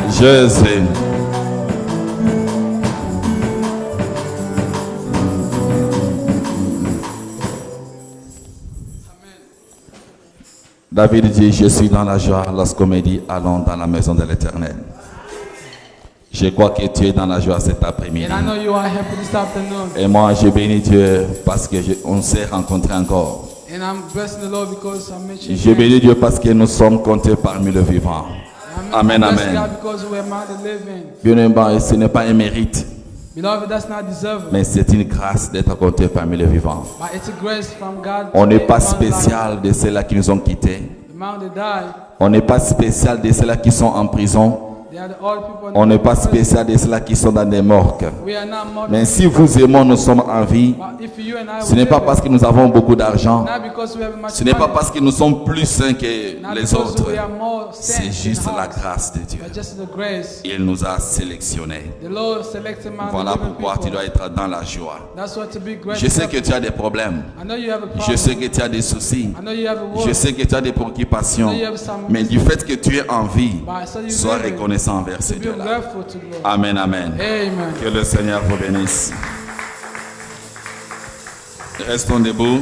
Je sais. David dit, je suis dans la joie lorsqu'on me dit, allons dans la maison de l'Éternel. Je crois que tu es dans la joie cet après-midi. Et moi, je bénis Dieu parce qu'on s'est rencontrés encore. Je bénis Dieu parce que nous sommes comptés parmi les vivants. Amen, amen. Bien, ce n'est pas un mérite, mais c'est une grâce d'être compté parmi les vivants. On n'est pas spécial de ceux-là qui nous ont quittés. On n'est pas spécial de ceux-là qui sont en prison. On n'est pas spécial de ceux-là qui sont dans des morgues. Mais si vous et moi nous sommes en vie, ce n'est pas parce que nous avons beaucoup d'argent. Ce n'est pas parce que nous sommes plus saints que les autres. C'est juste la grâce de Dieu. Il nous a sélectionnés. Voilà pourquoi tu dois être dans la joie. Je sais que tu as des problèmes. Je sais que tu as des soucis. Je sais que tu as des préoccupations. Mais du fait que tu es en vie, sois reconnaissant envers ces Dieu-là. Amen, amen. Que le Seigneur vous bénisse. Restons debout.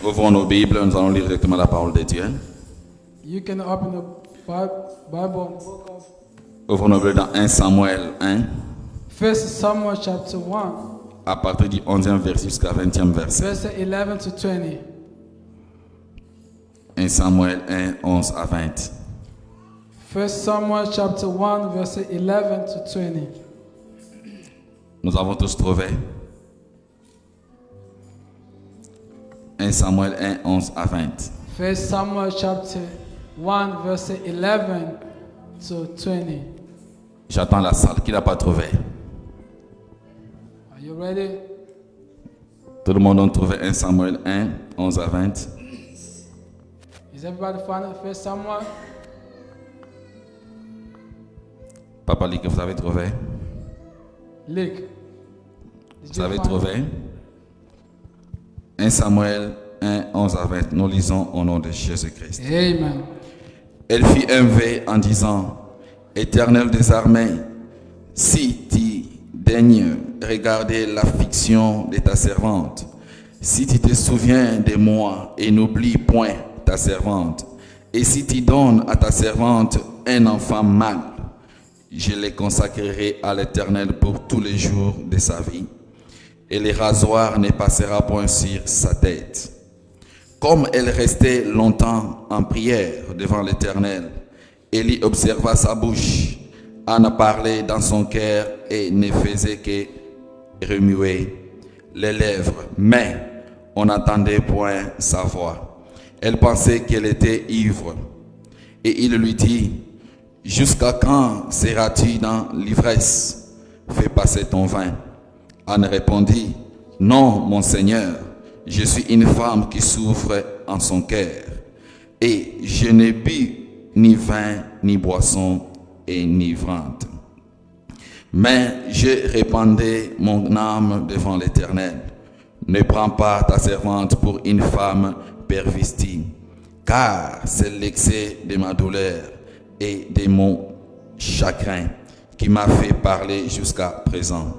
Ouvrons nos Bibles. Nous allons lire directement la parole de Dieu. You can open the Bible and book of Ouvrons nos Bibles dans 1 Samuel 1. 1 Samuel chapter 1. À partir du 11e verset jusqu'à 20e verset. Verse 11 to 20. 1 Samuel 1, 11 à 20. 1 Samuel chapter 1, verse 11 to 20. Nous avons tous trouvé. 1 Samuel 1, 11 à 20. 1 Samuel chapter 1, verse 11 to 20. J'attends la salle. Qui n'a pas trouvé? Are you ready? Tout le monde a trouvé 1 Samuel 1, 11 à 20. Is everybody found 1 Samuel? Papa Lick, vous avez trouvé? Lick. Vous avez trouvé? 1 Samuel 1, 11 à 20. Nous lisons au nom de Jésus-Christ. Amen. Elle fit un vœu en disant, Éternel des armées, si tu daignes regarder l'affliction de ta servante, si tu te souviens de moi et n'oublie point ta servante, et si tu donnes à ta servante un enfant mâle, je le consacrerai à l'Éternel pour tous les jours de sa vie, et le rasoir ne passera point sur sa tête. Comme elle restait longtemps en prière devant l'Éternel, Élie observa sa bouche, en parlait dans son cœur et ne faisait que remuer les lèvres, mais on n'entendait point sa voix. Elle pensait qu'elle était ivre. Et il lui dit, jusqu'à quand seras-tu dans l'ivresse? Fais passer ton vin. Anne répondit, non, mon Seigneur, je suis une femme qui souffre en son cœur, et je n'ai bu ni vin, ni boisson enivrante. Mais je répandais mon âme devant l'Éternel. Ne prends pas ta servante pour une femme pervertie, car c'est l'excès de ma douleur et de mon chagrin qui m'a fait parler jusqu'à présent.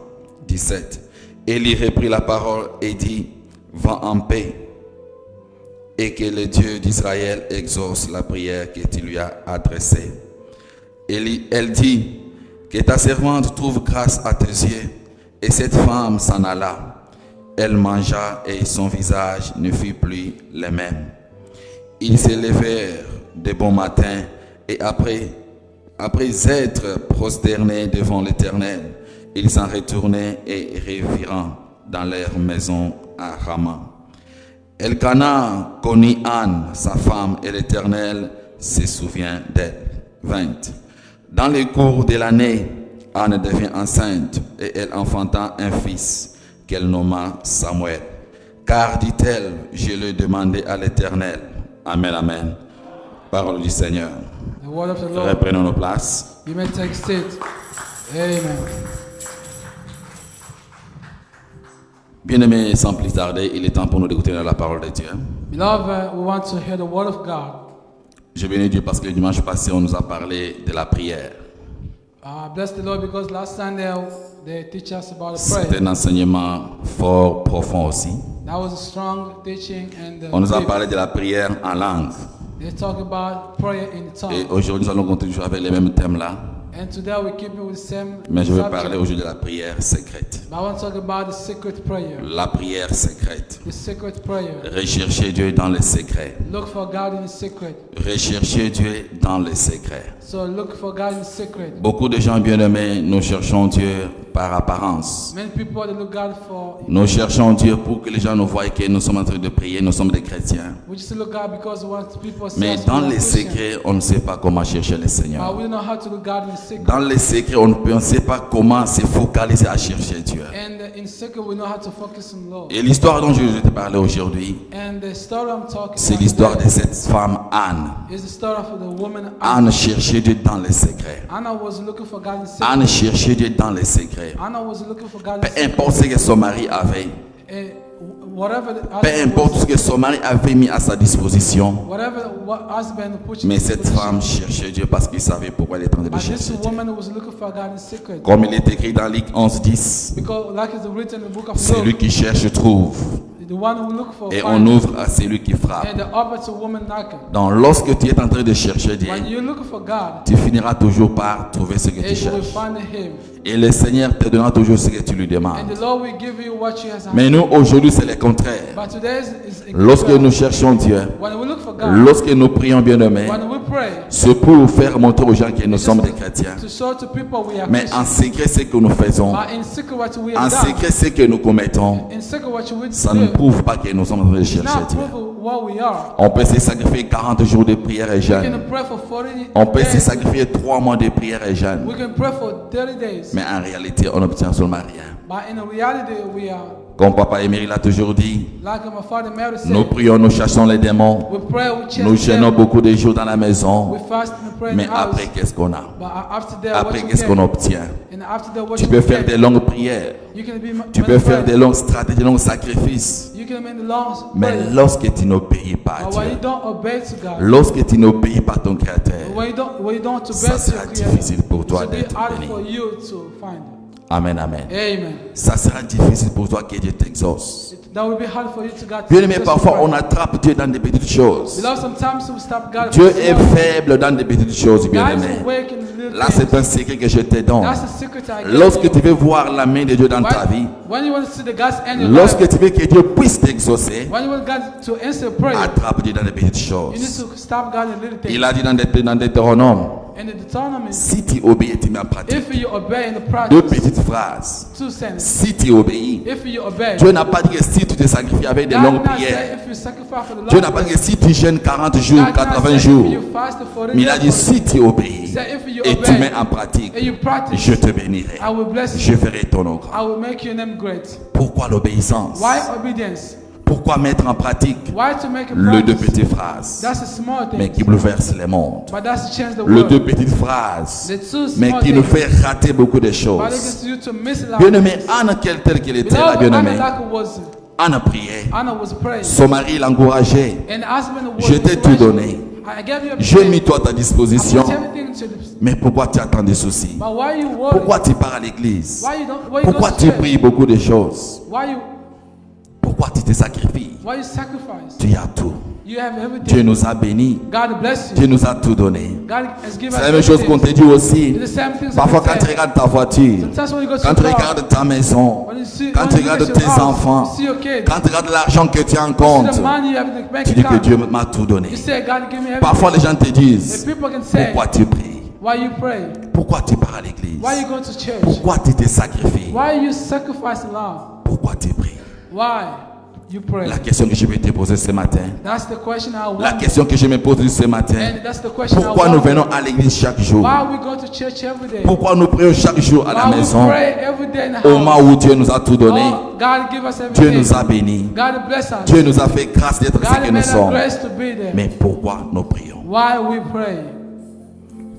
17. Élie reprit la parole et dit, va en paix, et que le Dieu d'Israël exauce la prière que tu lui as adressée. Elle dit, que ta servante trouve grâce à tes yeux. Et cette femme s'en alla. Elle mangea et son visage ne fut plus le même. Ils se levèrent de bon matin et après être prosternés devant l'Éternel, ils s'en retournaient et revirent dans leur maison à Rama. Elkana connut Anne, sa femme, et l'Éternel se souvient d'elle. 20. Dans le cours de l'année, Anne devint enceinte et elle enfanta un fils qu'elle nomma Samuel. Car, dit-elle, je l'ai demandé à l'Éternel. Amen, amen. Parole du Seigneur. Reprenons nos places. You may take a seat. Amen. Bien-aimés, sans plus tarder, il est temps pour nous d'écouter la parole de Dieu. Beloved, we want to hear the word of God. Je bénis Dieu parce que le dimanche passé, on nous a parlé de la prière. Bless the Lord because last Sunday they teach us about the C'est prayer. un enseignement fort, profond aussi. That was a strong teaching and On nous a deep. parlé de la prière en langue. They talk about prayer in tongue. Et aujourd'hui, nous allons continuer avec les mêmes thèmes là. And today we keep it with the same Mais je vais subject. parler aujourd'hui de la prière secrète. But I want to talk about the secret prayer. La prière secrète. The secret prayer. Rechercher Dieu dans les secrets. Look for God in the secret. Rechercher Dieu dans les secrets. So look for God in the secret. Beaucoup de gens bien-aimés, nous cherchons Dieu par apparence. Many people they look God for. Nous cherchons Dieu pour que les gens nous voient que nous sommes en train de prier, nous sommes des chrétiens. We just look God because we want people see Mais us dans we are les Christian. secrets, on ne sait pas comment chercher le Seigneur. But we don't know how to look God in the secret. Dans les secrets, on ne sait pas comment se focaliser à chercher Dieu. And in secret we know how to focus on Lord. Et l'histoire dont je vais te parler aujourd'hui, And the story I'm talking c'est about l'histoire de today cette femme Anne. is the story of the woman Anne cherchait Dieu dans les secrets. Anna was looking for God in secret. Anne cherchait Dieu dans les secrets. Anna was looking for God in Peu secret. importe ce que son mari avait, And whatever the peu husband importe was, ce que son mari avait mis à sa disposition, whatever what husband put in mais cette position. femme cherchait Dieu parce qu'il savait pourquoi elle était en train de But this chercher Dieu. woman was looking for God in secret. Comme il est écrit dans Luc 11:10, Because like it's written in the book of celui Luke, qui cherche trouve, the one who look for et finds, on ouvre à celui qui frappe. and the open to woman knocking. Donc lorsque tu es en train de chercher Dieu, When you look for God, tu finiras toujours par trouver ce que tu and you will cherches. find Him. Et le Seigneur te donnera toujours ce que tu lui And demandes. the Lord will give you what you have. Mais nous, aujourd'hui, c'est le contraire. But today is Lorsque nous cherchons Dieu, when we look for God, lorsque nous prions bien-aimés, when we pray, c'est pour faire montrer aux gens que nous sommes des chrétiens. to show to people we are Mais en Christians. secret, ce que nous faisons, But in secret what we en have done, secret, ce que nous commettons, in secret what we ça ne do, prouve pas que nous sommes en train de chercher not Dieu. prove what we are. On peut se sacrifier 40 jours de prière et We jeûne. can pray for 40 On peut se days. sacrifier 3 mois de prière et jeûne. We can pray for 30 days. Mais en réalité, on n'obtient seulement rien. But in reality, we are, Comme Papa Émile l'a toujours dit, like my father Mary said, nous prions, nous chassons les démons. we pray, we chant, Nous jeûnons beaucoup de jours dans la maison. we fast and pray in Mais the house. après, qu'est-ce qu'on a? But after that, Après, what you qu'est-ce qu'on get? obtient? And after that, what Tu you peux faire get? des longues prières. You can be Tu peux faire des longues stratégies, des longs sacrifices. You can make the long Mais prayer. lorsque tu n'obéis pas à But when you Dieu, don't obey to God, lorsque tu n'obéis pas à ton Créateur, when you don't obey ça to sera your Creator, difficile pour toi it will be d'être hard béni. for you to find it. Amen, amen. Amen. Ça sera difficile pour toi que Dieu t'exauce. That will be hard for you to God. Bien aimé, parfois on attrape Dieu dans des petites choses. Beloved, sometimes we stop God. Dieu est faible dans des petites choses, bien God aimé. is awake in little Là, things. c'est un secret que je te donne. That's the secret I give Lorsque you. tu veux voir la main de Dieu dans ta vie, When you want to see the God's hand in your lorsque life, tu veux que Dieu puisse t'exaucer, when you want God to answer prayer, attrape Dieu dans des petites you need choses. to stop God in little things. Il a dit dans Deutéronome, And the Deuteronomy, si tu obéis, tu mets en pratique. if you obey in the Deux practice, petites phrases. 2 sentences. Si tu obéis, If you obey, Dieu n'a pas dit que si tu te sacrifies avec des God longues not say prières. if you sacrifice for the Dieu Lord. n'a pas dit que si tu jeûnes 40 jours, God not 80 say jours. if you fast for Mais il a dit si tu obéis Say if you et tu obey mets en pratique, and you practice, je te bénirai. I will bless Je you. ferai ton nom grand. I will make your name great. Pourquoi l'obéissance? Why obedience? Pourquoi mettre en pratique Why to make a le deux practice? petites phrases, That's a small mais thing, qui bouleverse le monde? but that's to change the Le deux world. petites phrases, The two mais small qui nous things, fait rater beaucoup de but it choses. gets you to miss a lot. Bien-aimé, Anne, telle qu'elle était là, Beloved, Anna bien-aimé, like was Anne priait. Anna was praying, Son mari l'encourageait. and the husband was. Je t'ai tout donné. I gave you J'ai mis everything. toi à ta I disposition. put everything to the. Mais pourquoi tu as tant de soucis? But why you worry? Pourquoi tu pars à l'église? Why you don't? Why you Pourquoi go to tu church? pries beaucoup de choses? Why you? Pourquoi tu te sacrifies? Why you sacrifice? Tu as tout. You have Dieu everything. nous a bénis. God bless you. Dieu nous a tout donné. God has given C'est us la même chose qu'on everything. te dit aussi. It's the same things Parfois that quand we tu say. regardes ta voiture, Sometimes when you go to quand tu your car, regardes ta maison, when you see, quand when tu you look regardes at your tes house, enfants, you see your kids, quand tu regardes l'argent que tu as en you compte, see the money you have in the bank tu dis que account. Dieu m'a tout donné. You say, God give me everything. Parfois les gens te And disent, people can say, pourquoi tu pries? why you pray? Pourquoi tu pars à l'église? Why you go to church? Pourquoi tu te sacrifies? Why you sacrifice a lot? Pourquoi tu pries? Why you pray? La question que je vais te poser ce matin, That's the question I la want. question que je me pose ce matin, And that's the question pourquoi I nous want. venons à l'église chaque jour? Why we go to church every day? Pourquoi nous prions chaque jour à la Why we maison? pray every day in the Au moment house? où Dieu nous a tout donné, Oh, God give us Dieu everything. nous a bénis, God bless us. Dieu nous a fait grâce d'être ce God que nous made us sommes. grace to be there. Mais pourquoi nous prions? Why we pray?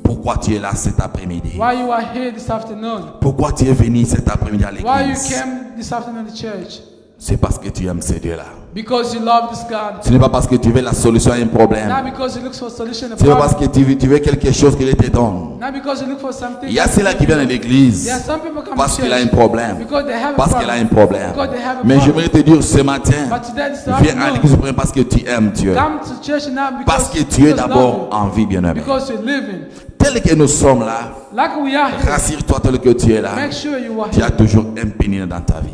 Pourquoi tu es là cet après-midi? Why you are here this afternoon? Pourquoi tu es venu cet après-midi à Why you l'église? came this afternoon to church? c'est parce que tu aimes ce Dieu-là. Because you love this God. Ce n'est pas parce que tu veux la solution à un problème. Not because you look for a solution to Ce n'est pas parce problem. que tu veux quelque chose qu'il te donne. Not because you look for something. Il y a ceux-là qui viennent à l'église There are some people come parce to qu'il a un church problème. because they have a Parce problem. qu'il a un problème. Because they have a Mais problem. j'aimerais te dire ce matin, But today, this viens à afternoon, l'église pour prier parce que tu aimes Dieu. come to church now Parce because que tu es because d'abord love en vie, bien-aimé. you. Because you're living. Tel que nous sommes là, Like we are here. rassure-toi tel que tu es là. Make sure you are Tu as here. toujours un pénina dans ta vie.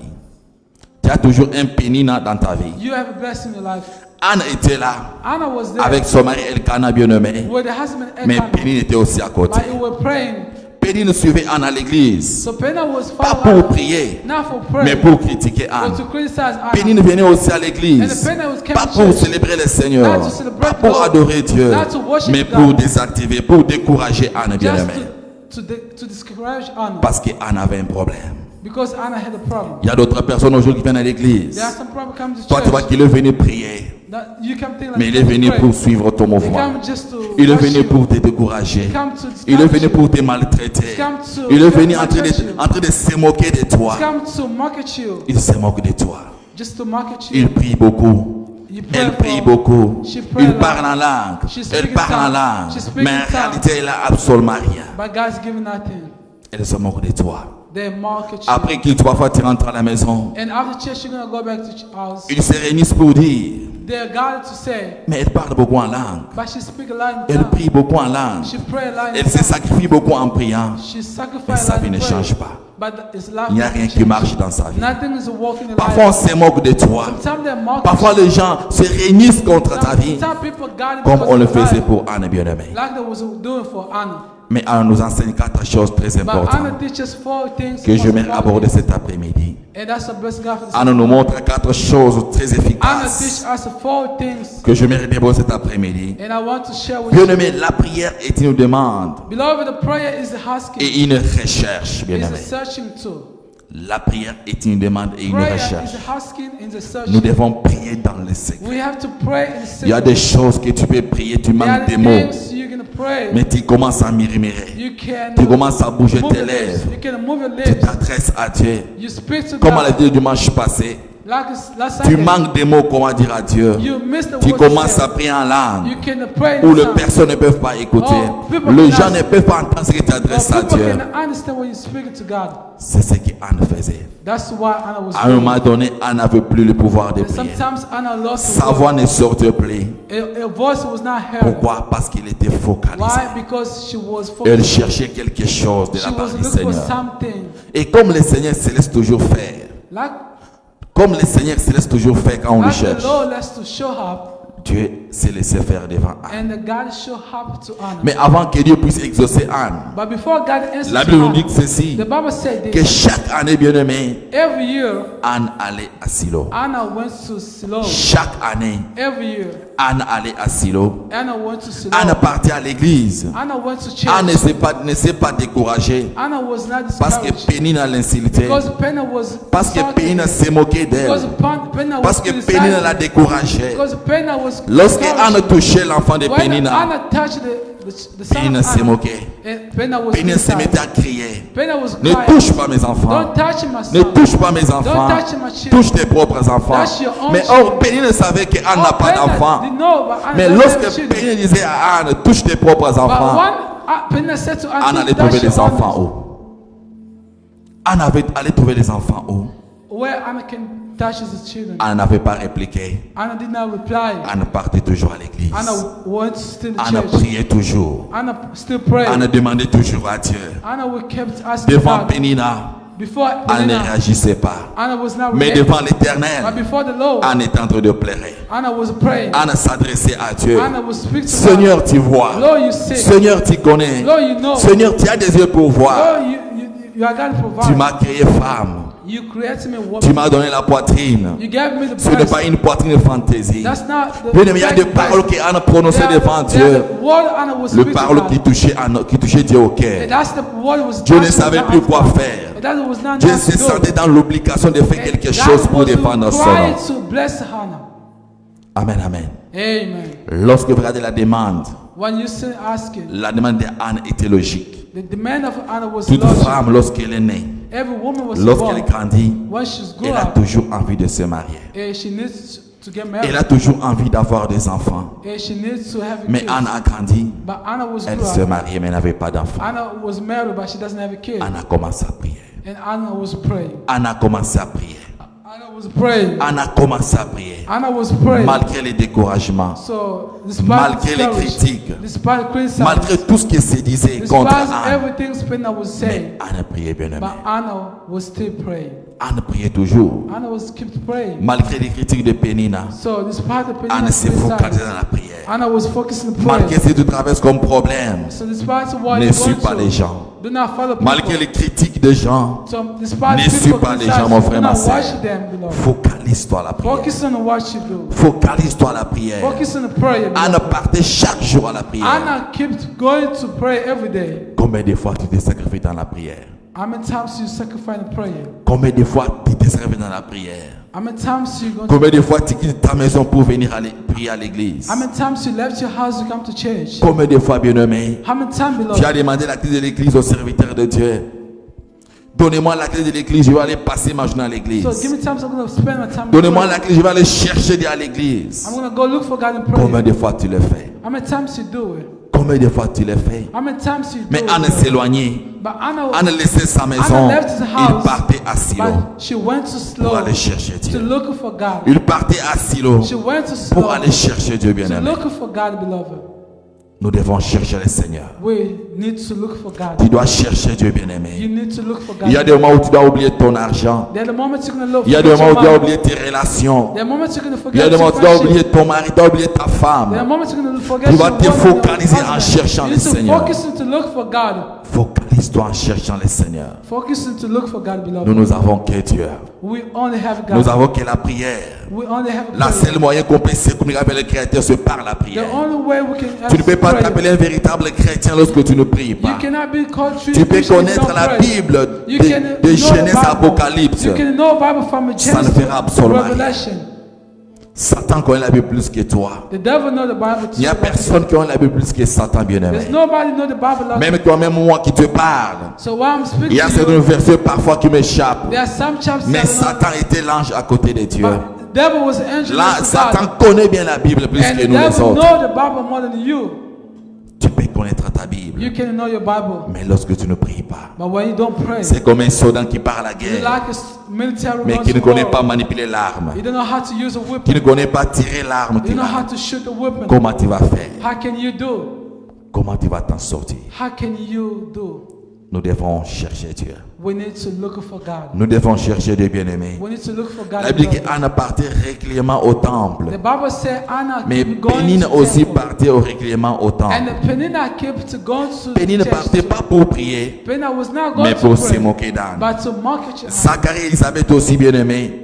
Tu as toujours un pénina dans ta vie. You have a blessing in your life. Anne était là Anna was there avec son mari Elkana bien-aimé. with the husband Mais Elkanah, Pénine était aussi à côté. but you were praying. Pénine suivait Anne à l'église. So Penina was Pas following pour prier, not for mais prayer, pour critiquer but Anne. to criticize Anna. Pénine venait aussi à And l'église. the Penina was came Pas to pour church, célébrer le Seigneur. not to celebrate Pas pour God, adorer Dieu. not to worship Mais God, pour désactiver, pour décourager Anne just bien-aimée. to discourage Anna. Parce qu'Anne avait un problème. Because Anna had a problem. Il y a d'autres personnes aujourd'hui qui viennent à l'église. There are some people come to Toi, tu vois church qu'il est venu prier. that you come think like Mais il you est come to venu pray. pour suivre ton They mouvement. come just to Il est rush venu you. pour te décourager. They come to Il est discourage venu you. pour te maltraiter. Come to Il est venu maltraite you. en train de se moquer de toi. They come to market you, Il se moque de toi. just to market you. Il prie beaucoup. You pray Elle prie for- beaucoup. She pray Il a lot. parle en langue. She speak Elle in parle en tongues. langue. She speak Mais in en tongues. réalité, elle a absolument rien. But God's given nothing. Elle se moque de toi. They market you. Après qu'il trois fois tu rentres à la maison, And after church, you're going to go back to house. ils se réunissent pour dire, They're God to say, mais elle parle beaucoup en langue. but she speak a lot in Elle tongue. prie beaucoup en langue. She pray a lot in Elle se tongue. sacrifie beaucoup en priant. She Mais sacrifice sa a lot vie in ne prayer. change pas. But it's life Il n'y a doesn't rien qui change. marche dans sa vie. Nothing is working in Parfois, on life. se moque de toi. Sometimes they market Parfois, you. les gens se réunissent contre ta vie, Sometimes people got it comme because on le of life, faisait pour Anne bien-aimée. like they was doing for Anna. Mais Anne nous enseigne 4 choses très But Anna importantes teaches 4 things que je vais about aborder it. cet après-midi. And that's the best God for this. Anne nous montre 4 choses très Anna teach efficaces us 4 things. que je vais déborder cet après-midi. And I want to share with you. Bien-aimé, la prière est une demande Beloved, the prayer is the asking. et une recherche, It's bien-aimé. a searching too. La prière est une demande et une Prayer recherche. is a asking and the Nous searching. devons prier dans le secret. We have to pray in Il y a secret. des choses que tu peux prier, tu There are manques des mots, things you're going to pray. mais tu commences à murmurer. You can Tu commences à bouger move tes your lips. lèvres. You can move your Tu lips. t'adresses à Dieu. You speak to Comme on l'a God. dit le dimanche passé, Like last tu Sunday, manques des mots, comment dire à Dieu. you miss the Tu word to commences say. à prier en langue You can pray où in les tongues. personnes ne peuvent pas écouter. Oh, people Les can gens ask. ne peuvent pas entendre ce que tu But adresses à people Dieu. can understand when you're speaking to God. C'est ce qu'Anne faisait. That's why Anna was À un moment donné, Anne n'avait plus le pouvoir de And prier. sometimes Anna lost Sa her voix voice. ne sortait plus. Her voice was not heard. Pourquoi? Parce qu'il était focalisé. Why? Because she was Elle focused. cherchait quelque chose de She la part was du looking for Seigneur. something. Et comme le Seigneur se laisse toujours faire, Like comme le Seigneur se laisse toujours faire quand on le the cherche, Lord lets to show up, Dieu s'est laissé faire devant Anne. and the God show up to Anna. Mais avant que Dieu puisse exaucer Anne, But before God answered la Bible nous dit Anna, ceci, the Bible said que this. chaque année bien-aimée, Every year, Anne allait à Silo. Anna went to Shiloh. Chaque année, Every year, Anne allait à Silo. Anna went to Shiloh. Anne partait à l'église. Anna went to church. Anne ne s'est pas découragée Anna was not parce que discouraged. Pénine l'insultait, Because Penna was parce que insulted. Pénine se moquait Because d'elle, Penna parce was que Pénine criticized. la décourageait. Because Penna was Lorsque discouraged. Anne touchait l'enfant de When Pénina, Anna touched the son Pénine of se Anna, moquait. and Penna was Pénine se criticized. mettait à crier. Penna was Ne crying. touche pas mes enfants. Don't touch my son. Ne touche pas mes enfants. Don't touch my children. Touche tes propres enfants. Touch your own Mais or, Pénine savait qu'Anne n'a pas Penna d'enfant. didn't know, but Anna Mais doesn't have lorsque children. Pénine disait à Anne, touche tes propres But enfants, one, Penna said to Anna, Anne allait touch trouver des your enfants own. où? Anne allait trouver des enfants où? Where Anna can touch his children. Anne n'avait pas répliqué. Anna did not reply. Anne partait toujours à l'église. Anna went still to Anne church. priait toujours. Anna still prayed. Anne demandait toujours à Dieu. Anna would kept asking Devant God. Pénina, Before Anne ne Penina, réagissait pas. Anna was not Mais reacting. devant But l'Éternel, before the Lord, Anne était en train de pleurer. Anna was praying. Anne s'adressait à Dieu. Anna would speak to Seigneur, tu vois. God. Lord, you see. Seigneur, tu connais. Lord, you know. Seigneur, tu as des yeux pour voir. Lord, you are God to Tu provide. m'as créé femme. You created me woman. Tu m'as donné la poitrine. You gave me the Ce n'est breast. pas une poitrine de fantaisie. That's not the Bien aimé, il y a des breast. paroles qu'Anne prononçait They are devant the- they are Dieu. the word Anna was Le speaking parole about. qui touchait Dieu au And cœur. that's the word was Dieu ne touching savait God. plus quoi faire. And that was not Dieu how se to do. sentait dans l'obligation de faire And quelque God chose pour was défendre son required nom. to bless Hannah. Amen, amen. Amen. Lorsque vous regardez la demande, When you asking, la demande d'Anne était logique. the demand of Anna was Toute logic. femme, lorsqu'elle est née, every woman was Lorsqu'elle born, grandit, when she's grown elle a up, toujours envie de se marier. she needs to get Elle married. a toujours envie d'avoir des enfants. She needs to have a Mais kid. Anne a grandi. But Anna was Elle grown se up. mariait mais n'avait pas d'enfants. Anna was married, but she doesn't have a kid. Anne a commencé à prier. And Anna was praying. Anne a commencé à prier. Anna was praying. Anne a commencé à prier. Anna was praying. Malgré les découragements, So, despite malgré les discouragement, critiques, despite criticism, malgré tout ce qui se disait contre despite Anne, everything Spina was saying, mais Anne priait bien aimé. but Anna was still praying. Anne priait toujours. Anna was kept praying. Malgré les critiques de Pénina, So, despite the Anne s'est focalisée dans la prière. Anna was focusing on Malgré prayer. ce que tu traverses comme problème, So, despite what ne you're suis going pas les through, gens. do not follow Malgré people. les critiques des gens, So, despite ne suis people pas les gens, criticizing, mon do frère, ma not soeur. watch them, beloved. Focalise-toi à la prière. Focus on what you do. Focalise-toi à la prière. Focus on the prayer. Anne beloved. partait chaque jour à la prière. Anna kept going to pray every day. Combien de fois tu t'es sacrifié dans la prière? How many times you sacrifice in prayer? Combien de fois tu t'es sacrifié dans la prière? How many times you going Combien de fois tu quittes ta maison pour venir prier à l'église? How many times you left your house to come to church? Combien de fois, bien-aimé, How many times, tu beloved? as demandé la clé de l'église au serviteur de Dieu? Donnez-moi la clé de l'église, je vais aller passer ma journée à So l'église. give me time, so I'm going to spend my time. in Donnez-moi prayer. la clé, je vais aller chercher à l'église. I'm going to go look for God in Combien prayer. de fois tu le fais? How many times you do it? Combien de fois tu le fais? How many times you do Mais it? Anne beloved? s'éloignait. But Anna, Anne laissait sa maison. Anna left his Il house, partait à Silo but she went to pour slow aller chercher to Dieu. look for God. Il partait à Silo She went to pour slow aller chercher Dieu, to bien-aimé. look for God, beloved. Nous devons chercher le Seigneur. We need to look for God. Tu dois chercher Dieu, You bien-aimé. need to look for God. Il y a des moments où tu dois oublier ton argent. There are the moments you're going to look Il y a for des moments où your tu dois money. oublier tes relations. There are moments you're going to Il y a forget des moments your où tu dois friendship. oublier ton mari, tu dois oublier ta There are femme. moments you're going to forget Tu vas your te wife and your focaliser en husband. cherchant You le need to Seigneur. focus to look for God. Focalise-toi en cherchant le Seigneur. Focus to look for God, beloved. Nous avons que Dieu. We only have Nous God. avons que la prière. We only have La prayer. seule moyen qu'on puisse se communiquer avec le Créateur, c'est par la The prière. only way we can Tu ne peux pas pray. t'appeler un véritable chrétien lorsque tu ne pries You pas. cannot be called true Tu peux Christian if you connaître don't la pray. Bible You de can know Genèse the à Bible. Apocalypse. You can know Bible from Ça ne Genesis fera to absolument rien. Revelation. Satan connaît la Bible plus que toi. The devil know the Bible too. Il n'y a personne qui connaît la Bible plus que Satan, bien-aimé. There's nobody know the Bible like Même toi-même, moi qui te parle. So while I'm speaking Il y a to certains you, versets parfois qui m'échappent. there are some chapters Mais that Satan était l'ange à côté de Dieu. but the devil was an angel Là, next to Satan God. connaît bien la Bible plus And que the nous les devil autres. know the Bible more than you. Tu peux connaître ta Bible. You can know your Bible. Mais lorsque tu ne pries pas, But when you don't pray, c'est comme un soldat qui part à la you're guerre, like a military mais going qui ne to connaît war. pas manipuler l'arme, You don't know how to use a qui weapon. ne connaît pas tirer l'arme. You don't know how to shoot a weapon. Comment tu vas faire? How can you do? Comment tu vas t'en sortir? How can you do? Nous devons chercher Dieu. We need to look for God. Nous devons chercher Dieu, bien-aimé. We need to look for God. La Bible dit qu'Anne partait régulièrement au temple. The Bible said Anna Mais kept going Pénine to aussi temple. partait régulièrement au And temple. the Penina kept going to Pénine ne church. partait pas pour prier, Penina was not going mais to pour se pray, moquer d'Anne. but to mock at Zacharie et Élisabeth aussi, bien-aimés.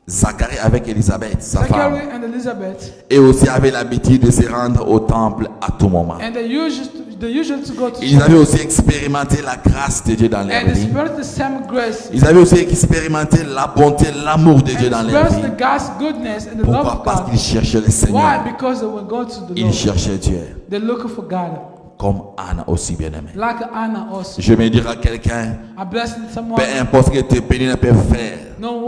Zacharie avec Élisabeth, sa femme. Zachary and Elizabeth. Et aussi avait l'habitude de se rendre au temple à tout moment. And they usually to go to Ils avaient aussi expérimenté la grâce de Dieu dans leur and they vie. experienced the same grace. Ils avaient aussi expérimenté la bonté, l'amour de Dieu And dans leur experienced vie. the God's goodness and the love Pourquoi? of Parce God. qu'ils cherchaient le Why? Seigneur. Because they were going to the Ils Lord. cherchaient Dieu. They're looking for God. Comme Anne aussi, bien-aimée. Like Anna also. Je me dirai à quelqu'un, I bless someone. peu importe ce que tes pénibles peuvent faire, No,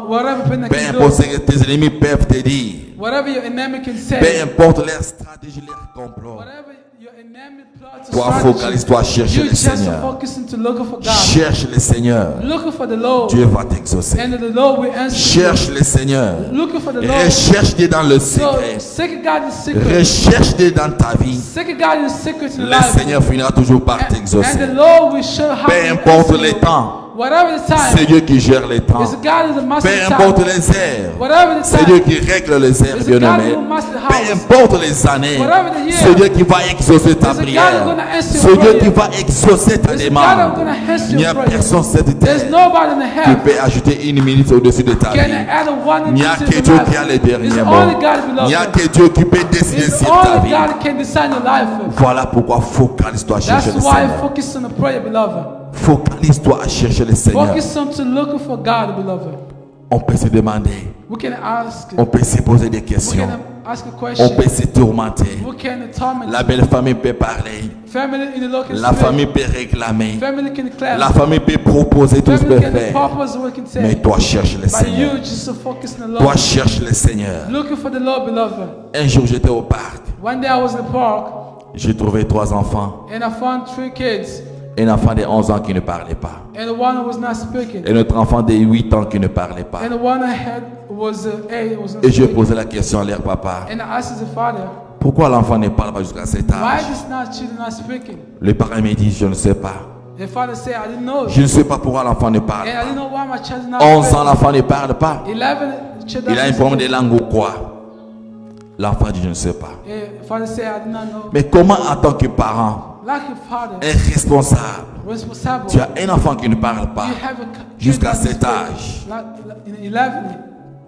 whatever Penina peu can importe ce do, que tes ennemis peuvent te dire, whatever your enemy can peu say, importe leur stratégie, leur complot, whatever your enemy plots or toi strategy, focalise-toi à chercher you le just Seigneur. focusing to look for God. Cherche le Seigneur. Looking for the Lord. Dieu va t'exaucer. And the Lord will answer. Cherche le Seigneur. Looking for the Lord. Recherche Dieu dans le So secret. seek God in secret. Recherche Dieu dans ta vie. Seek God in secret in Le life. Seigneur finira toujours par And the t'exaucer. Lord will show how Peu to importe answer les you. temps, Whatever the c'est time, Dieu qui gère les temps. it's God is the master Peu of importe time. les heures, Whatever the c'est Dieu time, qui règle les heures, it's bien God aimé. who masters the Peu house. importe les années, Whatever the year, c'est Dieu qui va exaucer ta it's God prière. who's gonna answer C'est your Dieu prayer. qui va exaucer ta It's God demande. who's gonna answer Il n'y a your prayer. personne sur cette There's terre nobody in the qui heaven peut ajouter une minute au-dessus de ta can vie. add one Il n'y a into que your Dieu life. qui a les It's derniers only mots. God, Il n'y a beloved. que Dieu qui peut décider It's sur ta only vie. God can decide your life. Voilà pourquoi focalise-toi à chercher That's le why Seigneur. focus on the prayer, beloved. Focalise-toi à chercher le Seigneur. Focus on to looking for God, beloved. On peut se demander, We can ask, on peut se poser des we questions. can ask a On question. peut se tourmenter. Who can torment La you? belle famille peut parler. Family in the local La famille peut réclamer. Family can clap. La famille peut proposer tout ce Family qu'elle can fait. propose what can Mais say. toi, cherche le But Seigneur. you just to focus on the Toi, Lord. cherche le Seigneur. Looking for the Lord, beloved. Un jour, j'étais au parc. One day I was in the park J'ai trouvé 3 enfants. and I found 3 kids Un enfant de 11 ans qui ne parlait pas. and the one who was not speaking. Et notre enfant de 8 ans qui ne parlait pas. And the one I had was 8, was not Et je speaking. posais la question à leur papa. And I asked the father, Pourquoi l'enfant ne parle pas jusqu'à cet why âge? this not children not speaking? Le parent me dit, je ne sais pas. The father said, I didn't know. Je ne sais pas pourquoi l'enfant ne parle And I pas. didn't know why my child is not 11 ans, speaking. l'enfant ne parle pas. 11 children Il a un problème de langue ou quoi? L'enfant dit, je ne sais pas. And father said, I did not know. Mais comment, en tant que parent, Like a father, un responsable, responsible, tu as un enfant qui ne parle pas, you have a kid jusqu'à that cet is âge, in 11.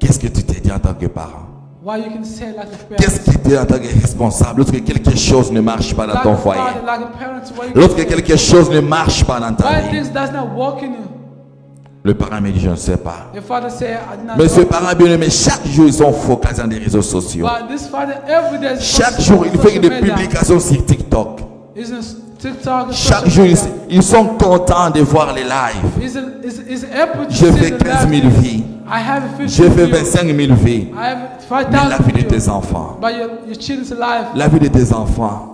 qu'est-ce que tu te dis en tant que parent? Why you can say like a parent? Qu'est-ce que tu te dis en tant que responsable lorsque quelque chose ne marche pas dans Like ton a foyer? father, like a parent, why you Lorsque can say, quelque chose ne marche pas dans ta why vie, things does not work in you? le parent me dit, je ne sais pas. The father said, I did not Mais ce know. parent bien-aimé, chaque jour, ils sont focalisés dans les réseaux sociaux. But this father every day is Chaque posting jour, on il fait social des media. publications sur TikTok. He's in TikTok, Chaque social jour, media. ils sont contents de voir les lives. He's able to J'ai see fait the 15 000 life. vies. I have 50 J'ai fait views. 25 000 vies. I have Mais la 5,000 vie de tes views. enfants, But your children's life. la vie de tes enfants.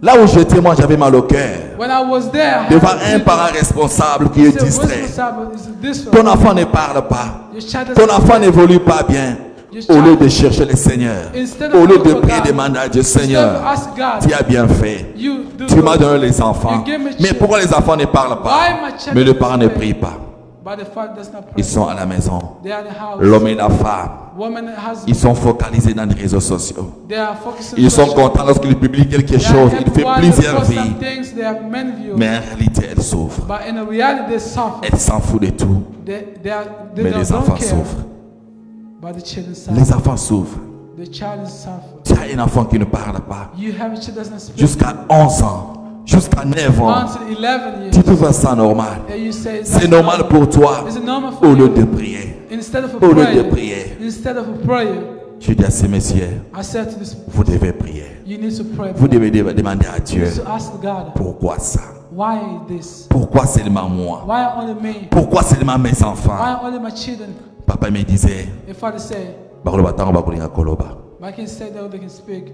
Là où j'étais, moi, j'avais mal au cœur. When I was there, I De had voir un children. parent responsable qui est He's a distrait. responsible, is this Ton one. enfant ne parle pas. Your child Ton doesn't- enfant n'évolue pas bien. Au lieu de chercher le Seigneur, Instead au of lieu de looking for prier, God, demander à Dieu, instead of Seigneur, ask God, tu as bien fait. you do Tu m'as good. donné les enfants. You gave me Mais children. pourquoi les enfants ne parlent pas? Why my child Mais le doesn't parent ne pray? prie pas. But the father does not pray. Ils sont à la maison. They are in the house. L'homme et la femme, Woman and husband. ils sont focalisés dans les réseaux sociaux. They are focusing Ils sont on contents lorsqu'ils publient quelque They are chose. happy Il fait while they plusieurs post some vies. things, they have many views. Mais en réalité, elles souffrent. But in reality, they suffer. Elles s'en foutent de tout. They Mais don't les enfants care. souffrent. But the children suffer. Les enfants souffrent. The child is suffer. Tu as un enfant qui ne parle pas. You have a child that doesn't speak. Jusqu'à 11 ans, jusqu'à 9 ans, Until 11 tu years. trouves ça normal. And you say, C'est that's normal pour toi Is it normal for au lieu you? de prier. Instead of a Au lieu de prayer. prier. Instead of a prayer. Je dis à ces messieurs, I said to this, vous devez prier. you need to pray. Vous devez demander à Dieu, You need to ask God, pourquoi ça? why this? Pourquoi seulement moi? Why only me? Pourquoi seulement mes enfants? Why only my children? Papa me disait, If father say, Bakoloba tango bakolinga koloba. but I can say that they can speak.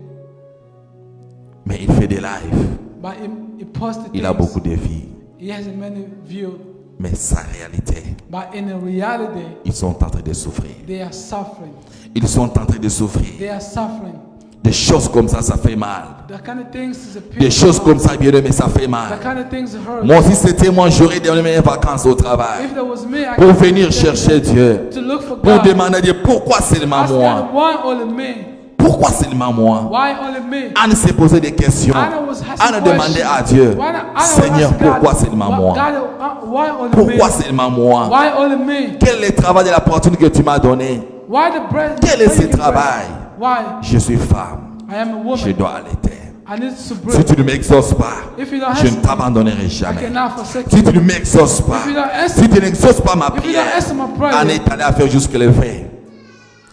Mais il fait des lives. But he posted Il a things. beaucoup de vies. He has many views. Mais sa réalité, But in reality, ils sont en train de souffrir. they are suffering. Ils sont en train de souffrir. They are suffering. Des choses comme ça fait mal. The kind of things is a Des pain. choses comme ça, bien aimé, ça fait The mal. kind of things hurt. Moi aussi, c'était moi, j'aurais donné mes vacances au travail. If there was me, I Pour could venir chercher Dieu. to look for Pour God. demander à Dieu, pourquoi seulement Ask moi? God, why only me? Pourquoi seulement moi? Why only me? Anne s'est posé des questions. Anna was asking Anne demandait à questions. Dieu, Why not- Anna was Seigneur, asking God, pourquoi seulement moi? God, why only Pourquoi me? seulement moi? Why only me? Quel est le travail de la fortune que tu m'as donné? Why the bread? Quel est ce travail? Why? Je suis femme. I am a woman. Je dois allaiter. I need to Si breathe. tu ne m'exauces pas, If you don't je ne answer, t'abandonnerai I jamais. cannot forsake Si you. tu ne m'exauces pas, If you don't answer, si tu n'exauces pas ma if you don't prière, answer my prayer, Anne est allée à faire jusque le vœu.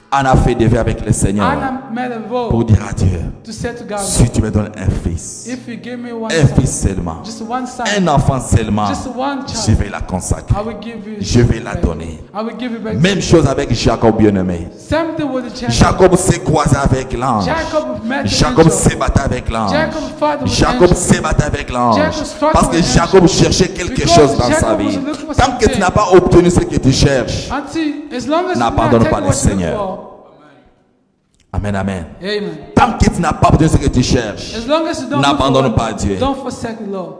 Anne a fait des vœux avec le Seigneur Anna made a pour vote dire à Dieu, to say to God, si tu me donnes un fils, if you give me one un son, fils seulement, just one son, un enfant seulement, just one je child, vais la consacrer. I will give you. Je vais la back. donner. I will give you back. Même chose avec Jacob bien-aimé. Same thing with the Jacob. Jacob s'est croisé avec l'ange. Jacob met the Jacob angel. s'est battu avec l'ange. Jacob fought with Jacob angel. s'est battu avec l'ange. Jacob fought Parce que with Jacob angel. cherchait quelque Because chose dans Jacob sa was vie. looking for Tant que tu something. n'as pas obtenu ce que tu cherches, Until, as long as you n'abandonne not pas take le what you look Seigneur. for. Amen, amen. Amen. Tant que tu n'as pas obtenu ce que tu cherches, As long as you don't look n'abandonne for pas what- Dieu. Don't forsake the Lord.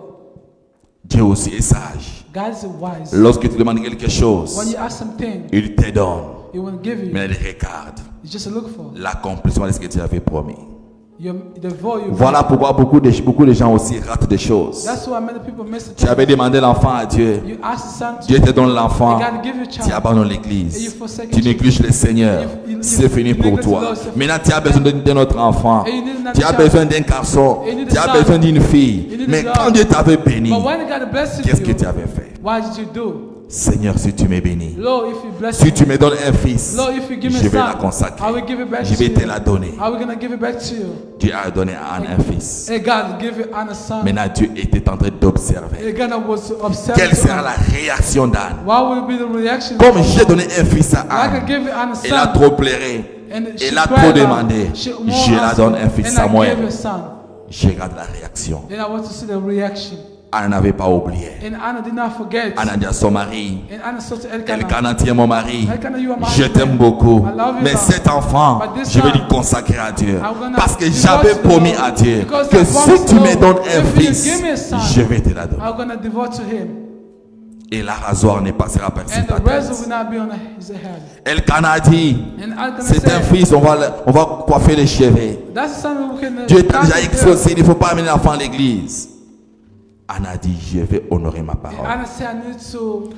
Dieu aussi est sage. God is wise. Lorsque tu demandes quelque When chose, you ask something, il te donne. He will give you. Mais il regarde You just look for l'accomplissement de ce que tu avais promis. the vote you Voilà pourquoi beaucoup de gens aussi ratent des choses. That's why many people miss the Tu avais demandé l'enfant à Dieu. You ask the son to Dieu te donne l'enfant. God give you a Tu child. abandonnes And you l'église. forsake Tu it. négliges le Seigneur. C'est fini pour toi. Maintenant, tu as besoin d'un autre enfant. And you need another Tu as child. besoin d'un garçon. And you need Tu a as son. besoin d'une You fille. need a Mais daughter. quand Dieu t'avait béni, But when God blessed qu'est-ce que you, tu avais fait? what did you do? Seigneur, si tu me bénis, Lord, if you bless si me, tu me donnes un fils, Lord, if you give me je vais son, la consacrer. I will give it back Je to vais te you. la donner. I will gonna give it back to you. Dieu a donné à Anne un fils. And God give it on a son. Maintenant, Dieu était en train d'observer. And God was upset. Quelle sera la réaction d'Anne? What will be the reaction? Comme j'ai donné un fils à I can Anne, give it on a elle a son. trop pleuré. And she Elle a cried trop out. demandé. She more Je la asked, donne un fils and I Samuel. gave a son. Je regarde la réaction. Then I want to see the reaction. Anne n'avait pas oublié. And Anna did not forget. Anne a dit à son mari, And Anna said to Elkanah, Elkanah, tiens mon mari, Elkanah, you are my je t'aime husband. beaucoup, I love you, mais Lord. cet enfant, But this je vais son, lui consacrer à Dieu. I'm gonna Parce que devote j'avais to the promis Lord. à Dieu Because que I si promised tu the me Lord, donnes un if you fils, give me a son, je vais te la donner. I'm going to devote to him. Et la rasoir ne passera pas sur And ta the rest will tête. not be on his head. Elkanah a dit, And Elkanah c'est un said, fils, on va coiffer les cheveux. that's the son who can Dieu t'a déjà exaucé, il ne faut pas amener l'enfant à l'église. Anne a dit, je vais honorer ma parole. Anna said, I need to.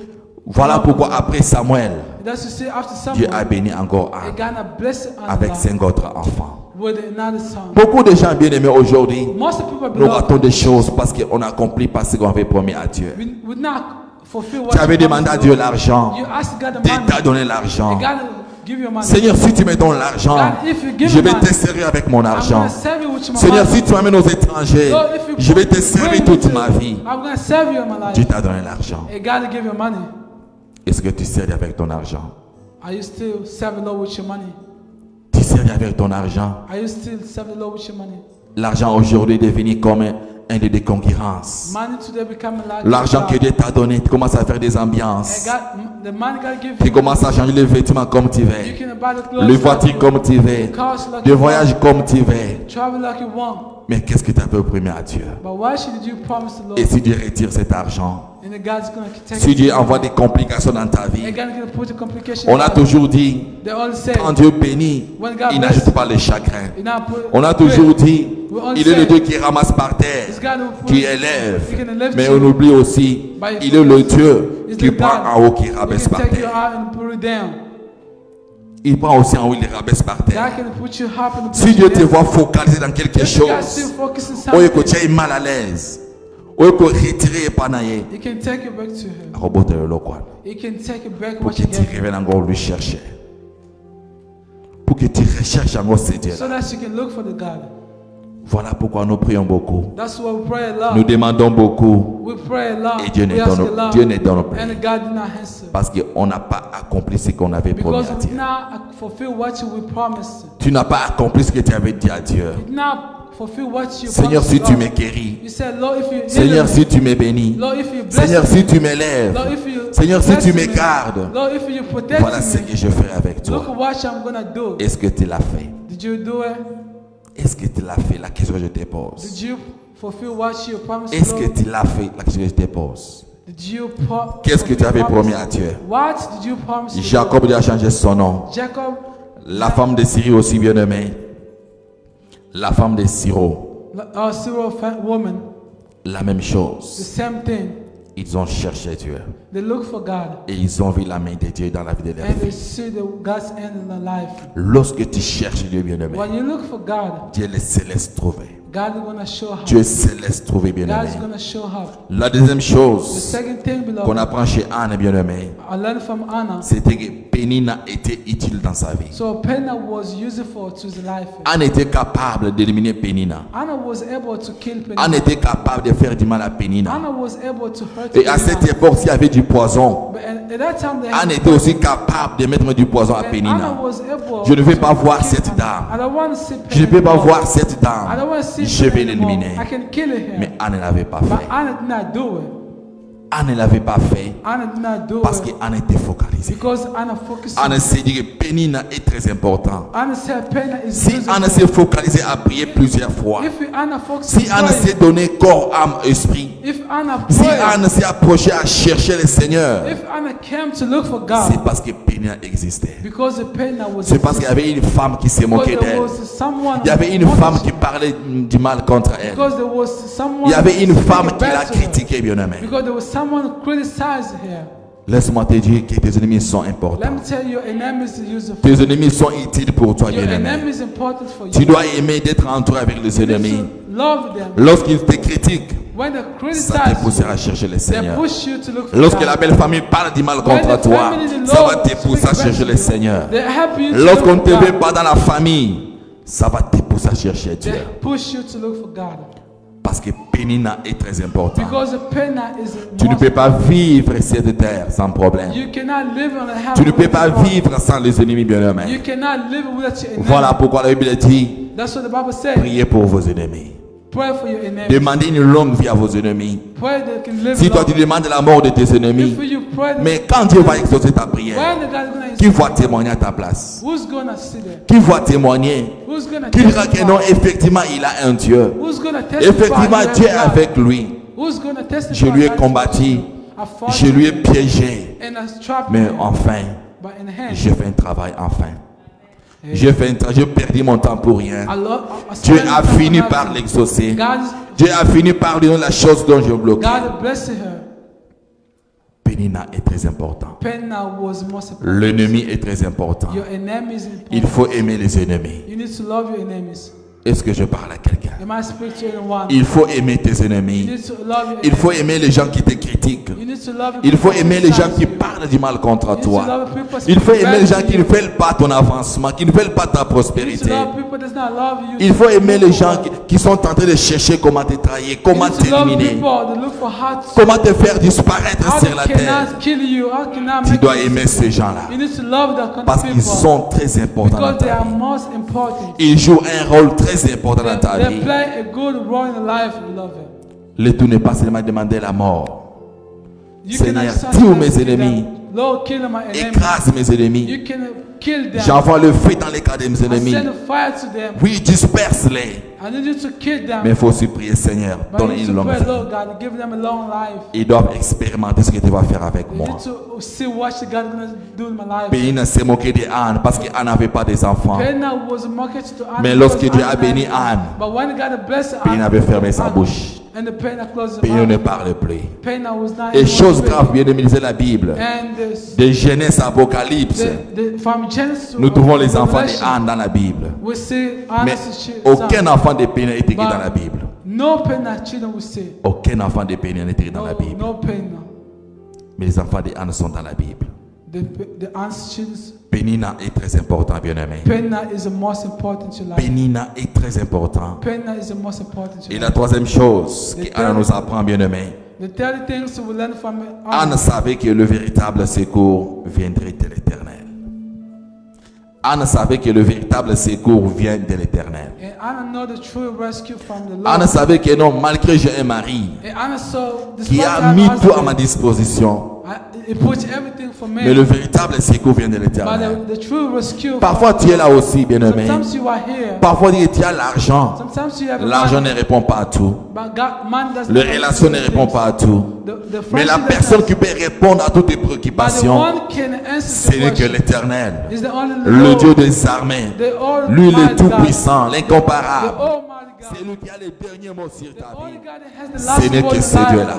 Voilà pourquoi après Samuel, That's to say after Dieu a Samuel, béni encore and Anne God blessed Anna avec 5 autres enfants. with another son. Beaucoup de gens bien aimés aujourd'hui, Most of the people nous beloved, ratons des choses parce qu'on n'accomplit pas ce qu'on avait promis à Dieu. we would not fulfill what Tu avais you promised demandé à to Dieu do. l'argent. You asked God the Dieu money. t'a donné l'argent. And God give you money. Seigneur, si tu me donnes l'argent, God, if you give je me vais money, te servir avec mon I'm argent. going to serve you with my Seigneur, money. si tu m'amènes aux étrangers, Lord, if you je vais te bring servir me toute to- ma vie. I'm going to serve you in my life. Dieu t'a donné l'argent. And God give you money. Est-ce que tu sers avec ton argent? Are you still serving the Lord with your money? Tu sers avec ton argent? Are you still serving the Lord with your money? L'argent aujourd'hui est devenu comme un lieu de concurrence. Money today becoming like L'argent que God. Dieu t'a donné, tu commences à faire des And ambiances. God, the money God give Tu you, commences à changer les vêtements comme tu you veux. can buy the clothes Les like voitures you, comme tu veux. cars like Les you voyages want, comme tu veux. travel like you want. Mais qu'est-ce que tu as fait promis à Dieu? But why should you promise the Lord? Et si Dieu retire cet argent, And then God's going to take si it. Dieu envoie des complications dans ta And vie, God's going to put a complication. on a in life. toujours dit, They all say, quand Dieu bénit, when God il bless, n'ajoute pas les chagrins. you not put, On a pray. toujours dit, We all il est le say, Dieu qui ramasse par terre, it's God who put- qui He élève. can lift Mais you. on oublie aussi, By il est le Dieu It's qui the prend God en haut, qui who rabaisse can par take you terre. out and put it down. Il prend aussi en haut, il les rabaisse par terre. God can put you up and put Si you Dieu te down. voit focaliser dans quelque If God still chose, focus on ou que something, tu es mal à l'aise, ou que retirer et pas nailler, He can take it back to Him. rebote le local. He can take it back Pour what que you tu gave him. reviennes encore lui chercher. Pour que tu recherches encore ce Dieu. So that you can look for the God. Voilà pourquoi nous prions beaucoup. That's why we pray a Nous lot. demandons beaucoup. We pray a lot. Et Dieu ne We ask a donne, lot. Dieu ne donne plus. And God did not answer. Parce qu'on n'a pas accompli ce qu'on avait promis Because à we Dieu. did not fulfill what we promised. Tu n'as pas accompli ce que tu avais dit à Dieu. We did not fulfill what you Seigneur, promised si to tu us. me guéris. You said, Lord, if you Seigneur, heal si me, tu me bénis. Lord, if you bless Seigneur, me, si tu m'élèves. Lord, if you Seigneur, si bless tu me, me gardes. Lord, if you protect Voilà ce me, que je ferai avec look toi. at what I'm gonna do. Est-ce que tu l'as fait? Did you do it? Est-ce que tu l'as fait? La question que je te pose. Did you fulfill what you promised? Est-ce que Lord? tu l'as fait? La question que je te pose. Did you Qu'est-ce que tu avais promis à Dieu? What did you promise? to Jacob do? a changé son nom. Jacob, La femme de Syrie aussi bien aimée. La femme de Syro. Syro woman, La même the chose. same thing. Ils ont cherché Dieu. They look for God Et ils ont vu la main de Dieu dans la vie de leur and they vie. see God's hand in their life. Lorsque tu cherches Dieu bien aimé, When you look for God, Dieu se laisse trouver. God is gonna show up. Dieu se laisse trouver bien God aimé. is gonna show up. La deuxième The chose second thing, qu'on beloved, apprend chez Anne bien aimé, I learned from Anna. c'était que Pénina était utile dans sa vie. So Penina was useful to the life. Anne était capable d'éliminer Pénina. Anna was able to kill Anne Penina. était capable de faire du mal à Pénina. Anna was able to hurt Et à cette Penina. époque, s'il y avait du poison, But at that time, they Anne had était aussi capable de mettre du poison à and Anna Pénina. was able Je ne vais to pas voir kill cette Anna. dame. I don't want to see Je ne peux pas anymore. voir cette I dame. don't want to see Je vais Penina anymore. l'éliminer. I can kill her. Mais Anne ne l'avait pas But fait. Anna did not do it. Anne ne l'avait pas fait Anna did not do parce it qu'Anne était focalisée. because Anna focused. Anne s'est dit que Pénina est très important. Anna said Penina is Si useful. Anne s'est focalisée à prier plusieurs fois, If Anna focused si Anne s'est donné corps, âme, esprit, if Anna si prayed, Anne s'est approchée à chercher le Seigneur, if Anna came to look for c'est God, parce que Pénina existait. because the Penina was C'est parce qu'il y avait une femme qui se because moquait there d'elle. was someone Il y avait une who femme wanted qui you. parlait du mal contre elle. Because there was someone Il y avait une speaking femme qui bad l'a to her. critiquée, bien aimé. Because there was someone who criticized her. Laisse-moi te dire que tes ennemis sont Let importants. me tell you, your enemies are useful. Tes ennemis sont utiles pour toi, Your bien aimé. enemy is important for you. Tu dois aimer d'être entouré avec les You need ennemis. to love them. Lorsqu'ils te critiquent, When they ça te criticize poussera à you, chercher le they Seigneur. push you to look for Lorsque la God. belle famille parle du mal When contre the toi, family, the ça va Lord te pousser à speak chercher le against you, Seigneur. they help you to Lorsqu'on look ne for te veut God. pas dans la famille, ça va te pousser à chercher Dieu. They push you to look for God. Parce que Pénina est très important. Because the penna is the Tu ne most peux pas vivre cette terre sans problème. You cannot live on a heaven Tu ne peux without pas God. vivre sans les ennemis bien-aimés. You cannot live without your enemies. Voilà pourquoi la Bible dit, That's what the Bible says. priez pour vos ennemis. Pray for your enemies. Demandez une longue vie à vos ennemis. Pray that they can live Si toi long. tu demandes la mort de tes ennemis, If you pray that- mais quand Dieu va exaucer ta prière, when the God is gonna qui answer, va témoigner à ta place? who's gonna sit there? Qui va témoigner? Who's gonna Qui dira que testify? non, effectivement, il a un Dieu. Who's gonna testify? Effectivement, you have Dieu est God? avec lui. Who's gonna testify? Je lui ai God is combattu. with you? I fought Je lui ai him piégé. and I trapped Mais him. enfin, But in the hand, j'ai fait un travail enfin. J'ai perdu mon temps pour rien. I Dieu spent a time fini on par nothing. l'exaucer. God, Dieu a fini par lui donner la chose dont je bloquais. God blessed her. Pénina est très important. Penna was most important. L'ennemi est très important. Your enemies important. Il faut aimer les ennemis. You need to love your enemies. Est-ce que je parle à quelqu'un? Am I speaking to anyone? Il faut aimer tes You ennemis. need to love your Il faut enemies. aimer les gens qui te critiquent. You need to love Il faut people aimer who les gens criticize qui you. parlent du mal contre You need to toi. love people Il faut speaking aimer les bad gens to qui ne you. veulent pas ton avancement, qui ne veulent pas ta You need to prospérité. love people that not love you. Il faut aimer les gens qui sont en train de chercher comment te trahir, comment You need to love t'éliminer, people that look for how to- comment te faire disparaître how sur la they terre. cannot kill you, how cannot Tu make dois you- aimer ces gens-là You need to love that kind parce of qu'ils people. sont très importants dans Because they ta are vie. most important. Ils jouent un rôle très important dans ta They vie. play a good role in the life of the lover. Le tout n'est pas seulement demander la mort. You Seigneur, cannot just tue mes kill them. ennemis. Lord, kill my enemies. Écrase mes ennemis. You can kill them. J'envoie le feu dans les cas de mes I ennemis. send a fire to them. Oui, disperse-les. I need you to kill them. Mais il faut aussi prier, Seigneur, But you donne need une to longue pray, vie. Lord God, give them a long life. Ils doivent expérimenter ce que tu vas faire avec You moi. need to see what God is going to do in my life. Pénina s'est moqué de Anne parce qu'Anne n'avait pas des enfants. Penna was a market to Anne. Mais because lorsque Dieu a Anne béni had- Anne, But when God blessed Anne, Pénina avait fermé sa Anne- bouche. And the Penna closed her Pénina ne mouth. parle plus. Penna was not Et anymore chose speaking. grave, bien aimé, lisez la Bible. And De Genèse à Apocalypse, from Genesis to nous trouvons les enfants Revelation, de Anne dans la Bible. we see Anna's Mais son. aucun enfant de Pénina n'est écrit But dans la Bible. No Penna children we see. Aucun enfant de Pénina n'est écrit dans la Bible. No Penna. Mais les enfants de Anne sont dans la Bible. The Anne's children. Pénina est très important, bien aimé. Penna is the most important to life. Pénina est très important. Penna is the most important to Et life. la troisième chose qu'Anne nous apprend, bien aimé, The third things we learn from Anne savait que le véritable secours viendrait de l'Éternel. Anne savait que le véritable secours vient de l'Éternel. And Anna know the true rescue from the Lord. Anne savait que non, malgré j'ai un mari And Anna saw this qui a mis tout à ma disposition, He puts everything for me. mais le véritable secours vient de But l'Éternel. the true rescue. Parfois tu es là aussi, bien aimé. Sometimes you are here. Parfois tu as l'argent. Sometimes you have L'argent money, ne répond pas à tout. but God, man does Les not relations ne répondent pas à tout. The Mais la friendship personne does qui not- peut répondre à toutes tes but the préoccupations, one can answer ce the n'est que question. l'Éternel. Is the only Le Lord, Dieu des armées. the Almighty Lui, le God, Tout-Puissant, the l'incomparable. Almighty God. C'est lui qui a les derniers mots sur The ta only vie. God that has the Ce last n'est word que in ce life Dieu-là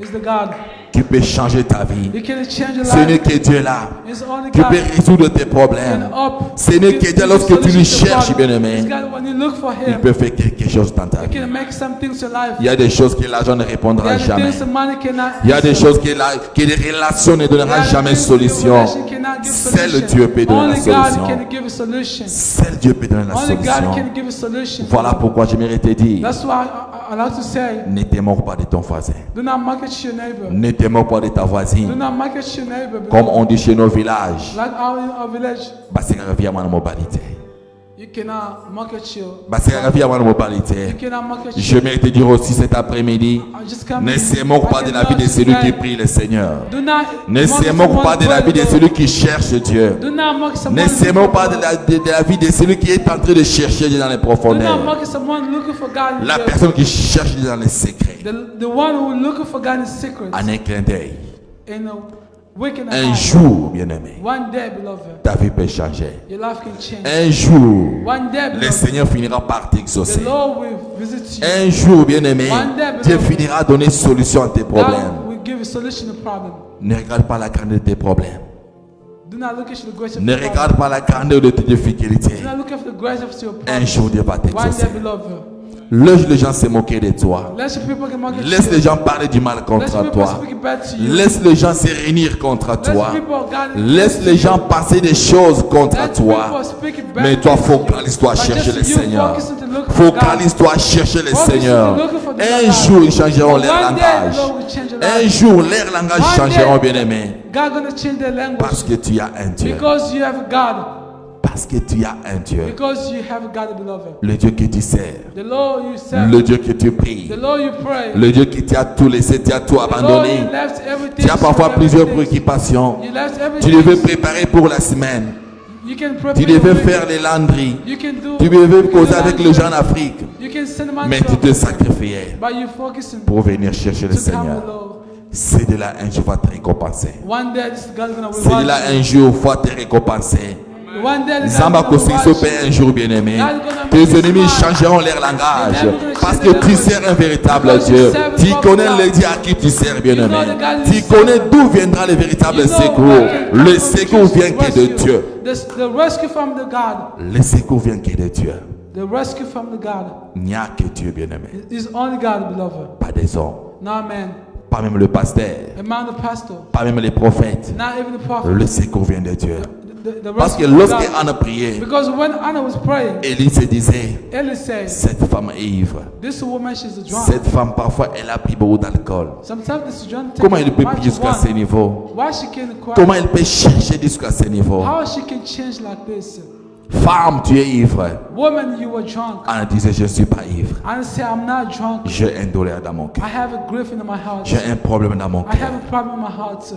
is the God. qui peut changer ta vie. He can change your Ce n'est life. que Dieu-là It's only qui God peut résoudre tes can problèmes. up. Ce n'est que Dieu lorsque tu lui cherches, bien-aimé. It's God when you look for Il Him. peut faire quelque chose dans ta He vie. can make some things in life. Il y a des choses que l'argent ne There répondra are the jamais. things the money cannot. Il y a des answer. choses que les relations ne There donneront are the jamais things the solution. relation cannot give Seul solution. Dieu peut donner la Only God solution. can give a solution. Seul Dieu peut donner la Only God solution. can give a solution. Voilà pourquoi j'aimerais te dire, That's why I like to say, ne te moque pas de ton voisin. do not market your neighbor. Ne te moque pas de ta Do voisine. not market your neighbor. Comme on dit chez nos villages, Like our village, basika revient à ma mobilité. you cannot market your. Basika revient à ma mobilité. You cannot market Je vais te dire aussi cet après-midi, I just come ne in. se moque pas de la vie de celui qui prie le Seigneur. Do not Ne se moque pas de la vie de celui qui cherche Dieu. Do not mock someone. Ne se moque pas de la vie de celui qui est en train de chercher Dieu dans les Do not profondeurs. mock someone looking for God. in La the- personne qui cherche Dieu dans les secrets. The one who looking for God in secret. En un clin d'œil. In a wicked Un eye. jour, bien-aimé, One day, beloved, ta vie peut changer. your life can change. Un jour, One day, le beloved, Seigneur finira par t'exaucer. the Lord will visit you. Un jour, bien-aimé, One day, Dieu beloved, finira à donner solution à tes problèmes. God will give a solution to problem. Ne regarde pas la grandeur de tes problèmes. Do not look at the grace of Ne your problem. regarde pas la grandeur de tes difficultés. Do not look at the grace of your Un problem. jour, Dieu va One day, t'exaucer. beloved, Laisse les gens se moquer de toi. Let your people get mocked at Laisse you. les gens parler du mal Let contre your people toi. speak bad to you. Laisse les gens se réunir contre Let toi. people, God, Laisse les gens penser des choses contre let toi. people speak bad Mais toi, things to you. focalise-toi à But chercher just le you Seigneur. focus into looking for God. Focalise-toi à chercher le Focus Seigneur. into looking for the Un God. jour, ils changeront One leur day, langage. the Lord will change your Un life. jour, leur langage One changeront, day, bien-aimé. God gonna change their language. Parce que tu as un Dieu. Because you have God. Parce que tu as un Dieu. Because you have God, beloved. Le Dieu que tu sers. The Lord you serve. Le Dieu que tu pries. The Lord you pray. Le Dieu qui t'a tout laissé, tu as tout The Lord abandonné. you left everything. Tu as parfois so plusieurs everything. préoccupations. You left Tu everything. devais préparer pour la semaine. You can prepare Tu your devais week. faire les landries. You can do. Tu devais you can causer do avec laundry. les gens en Afrique. You can send them out Mais to tu te Africa. sacrifiais But you focusing pour venir chercher le to come Seigneur. with Lord. C'est de là un jour va te récompenser. One day this God is gonna C'est de reward là you. un jour va te récompenser. One day this Zamba God is Kosi gonna se reward paie you. un jour, bien-aimé. Tes ennemis changeront leur langage. Parce que tu sers un véritable Dieu. Tu connais le Dieu à qui tu sers, bien-aimé. Tu connais d'où viendra le véritable You know secours. what can come Le from secours Jesus. vient que de Rescue. Dieu. The rescue from the God. Le secours vient que de Dieu. The rescue from the God. Il n'y a que Dieu, bien-aimé. Is only God, beloved. Pas des hommes. Not man. Pas même le pasteur. Among the pastor. Pas même les prophètes. Not even the prophet. Le secours vient de Dieu. The Parce que rescue of lorsque God. Anna priait, Because when Anna was praying, Élie se disait, Eli said, cette femme est ivre. this woman, she's a drunk. Cette femme, parfois, elle a pris beaucoup d'alcool. Sometimes this drunk Comment elle peut much prier jusqu'à wine. ce niveau? Why she can cry? Comment elle peut chercher jusqu'à ce niveau? How she can change like this? Femme, tu es ivre. Woman, you were drunk. Anna disait, je ne suis pas ivre. Anna said, I'm not drunk. J'ai un douleur dans mon I cœur. have a grief in my heart. J'ai un problème dans mon I cœur. have a problem in my heart.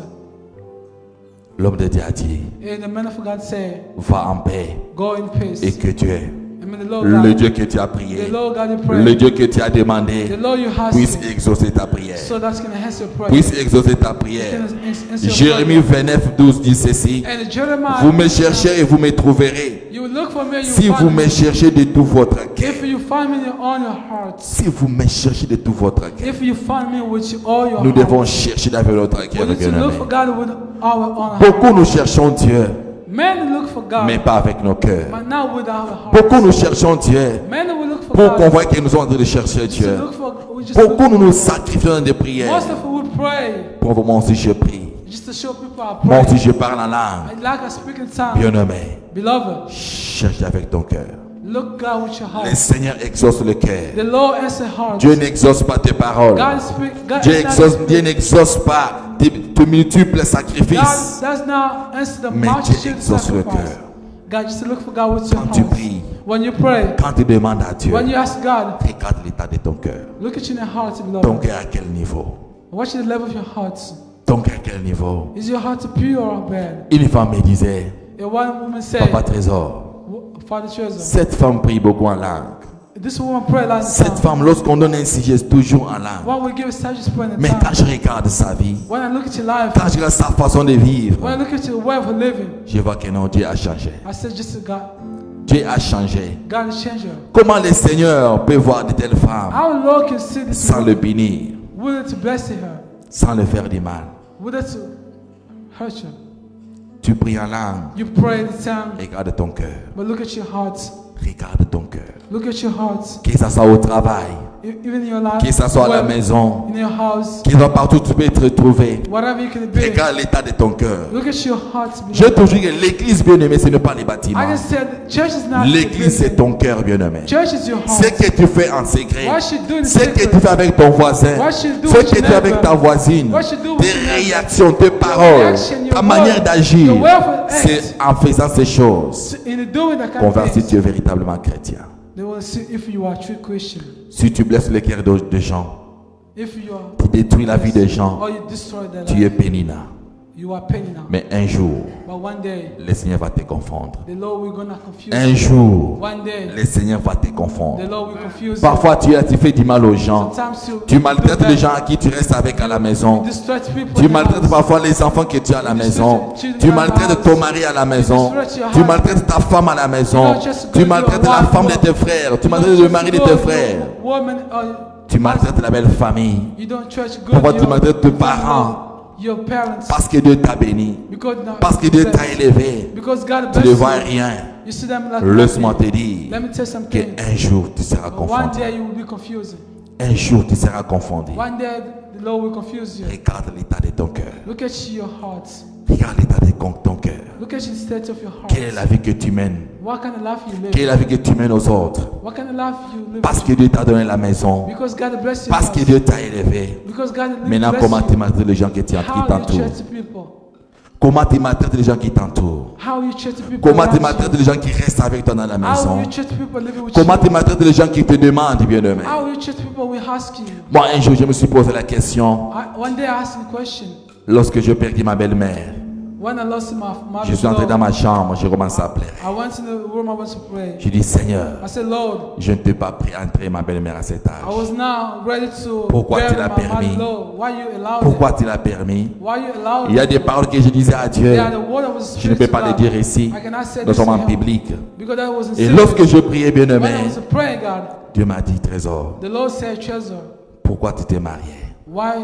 L'homme de Dieu a dit, And the man of God said, va en paix go in peace. et que Dieu, I mean, the Lord le God, Dieu que tu as prié, the Lord God you le pray, Dieu que tu as demandé, the Lord you puisse ask, exaucer ta prière. so that's going to answer your prayer. Puisse exaucer ta prière. Can answer your Jérémie prayer. 29, 12 dit ceci. And Jeremiah, Vous me cherchez et vous me trouverez. you will look for me, you Si will vous find me me. cherchez de tout votre cœur. If you find me on your heart, Si vous me cherchez de tout votre cœur. if you find me with all your Nous devons heart, chercher avec notre we cœur, need to bien-aimé. look for God with our own heart. Beaucoup nous cherchons Dieu, Men look for God, mais pas avec nos cœurs. but not with our heart. Beaucoup nous cherchons Dieu Men will look for pour qu'on God. voit que nous sommes en train de chercher To Dieu. look for, we just look Beaucoup nous nous sacrifions dans des prières. Most of us we pray Pour moi aussi je prie. just to show people our Moi prayer. aussi je parle en langue. I like I speak in tongues. Bien-aimé, Beloved, cherche avec ton cœur. look God with your Le heart. Seigneur exauce le cœur. The Lord answer hearts. Dieu n'exauce pas tes paroles. God speak. God Dieu is not Dieu n'exauce pas tes multiples sacrifices. God does not answer the Mais Dieu multitude exauce le sacrifice. cœur. God just look for God with your Quand tu heart. pries, When you pray, quand tu demandes à Dieu, when you ask God, regarde l'état de ton cœur. look at your heart, Ton beloved. cœur à quel niveau? Watch the level of your heart. Ton cœur à quel niveau? Is your heart pure or bad? Une femme me disait, And one woman said, Papa Trésor, Father Treasure, cette femme prie beaucoup en langue. this woman prayed like Cette this. femme, lorsqu'on donne un sujet, toujours en langue. When we give a such prayer in Mais time, quand je regarde sa vie, when I look at your life, quand je regarde sa façon de vivre, when I look at your way of living, je vois que non, Dieu a changé. I said, just God, Dieu a changé. God is changing. Comment le Seigneur peut voir de telles femmes Our Lord can see this sans le woman, bénir, willing to bless her, sans le faire du mal? willing to hurt you. Tu pries en langue, You pray in tongue, regarde ton cœur. but look at your heart. Regarde ton cœur. Look at your heart. Que ça soit au travail, Even in your life, que ça soit à la where- maison, in your house, que soit partout où tu peux te trouver. whatever you can be. Regarde l'état de ton cœur. Look at your heart. Je te dis que l'église bien-aimée, ce n'est pas les bâtiments. I just said, church is not L'église, c'est ton cœur bien-aimé. Church is your Ce heart. que tu fais en secret, What you do in ce que secret. tu fais avec ton voisin, What you do ce with que your tu fais avec neighbor. ta voisine, What you do with tes your neighbor. réactions, tes paroles, reaction, your ta word, manière d'agir, your way of act. c'est en faisant ces choses In doing that kind qu'on of verra si things, tu es véritablement chrétien. they will see if you are a true Christian. Si tu blesses le cœur de gens, If you are, tu détruis la vie des gens, or you destroy their tu life, es pénina. you are penny now. Mais un jour, But one day, le Seigneur va te confondre. the Lord will gonna confuse Un you. jour, One day, le Seigneur va te confondre. the Lord will confuse Parfois, tu fais du mal aux gens. you. Sometimes Tu you maltraites do les bad. gens à qui tu restes avec à la maison. You destroy people Tu in the maltraites house. parfois les enfants que tu as à la You maison. destroy Tu children maltraites in the ton house. mari à la maison. destroy your Tu husband. maltraites ta femme à la maison. You don't just Tu go maltraites to la your femme de wife. tes frères. Tu You maltraites don't le just mari de go tes to frères. woman or Tu maltraites la belle famille. you don't church go Parfois, to tu your maltraites tes parents. your parents Parce que Dieu t'a béni. because now Parce que Dieu t'a élevé. because God Tu bless ne vois you. rien. You see them like laisse-moi te nothing. dire Let me tell you something. qu'un jour tu seras One confondu. day you will be confused. Un jour tu seras confondu. One day the Lord will confuse you. Regarde l'état de ton cœur. Look at your heart. Regarde l'état de ton cœur. Look at the state of your heart. Quelle est la vie que tu mènes? What kind of life you live? Quelle est la vie que tu mènes aux autres? What kind of life you live? Parce que Dieu t'a donné la maison. Because God bless you. Parce que Dieu t'a élevé. Because God Maintenant, bless comment you. tu maltraites les gens qui How you t'entourent? treat people. Comment tu maltraites les gens qui t'entourent? How you treat people. Comment tu around maltraites you. les gens qui restent avec toi dans la How maison? you treat people living with Comment you. tu maltraites les gens qui te demandent, bien-aimé? How you treat people we ask you. Moi, un jour, je me suis posé la question, One day I asked a question. lorsque je perdis ma belle-mère. When I lost my Je suis entré dans ma chambre, je commence à pleurer. I went in the room, I went to pray. Je dis, Seigneur, I said, Lord, je ne t'ai pas pris à entrer ma belle-mère à cet I âge. was now ready to Pourquoi bury tu l'as my permis? mother. Lord, why you allowed Pourquoi it? tu l'as permis? Why you allowed Il y a des it? paroles que je disais à Dieu. They are the word that was Je ne peux pas les God. dire ici, I cannot say dans this un moment to him. biblique. Because that was in Et secret. lorsque je priais, When bien-aimé, I was praying, God, Dieu m'a dit, Trésor, the Lord said, Treasure, pourquoi tu t'es marié? why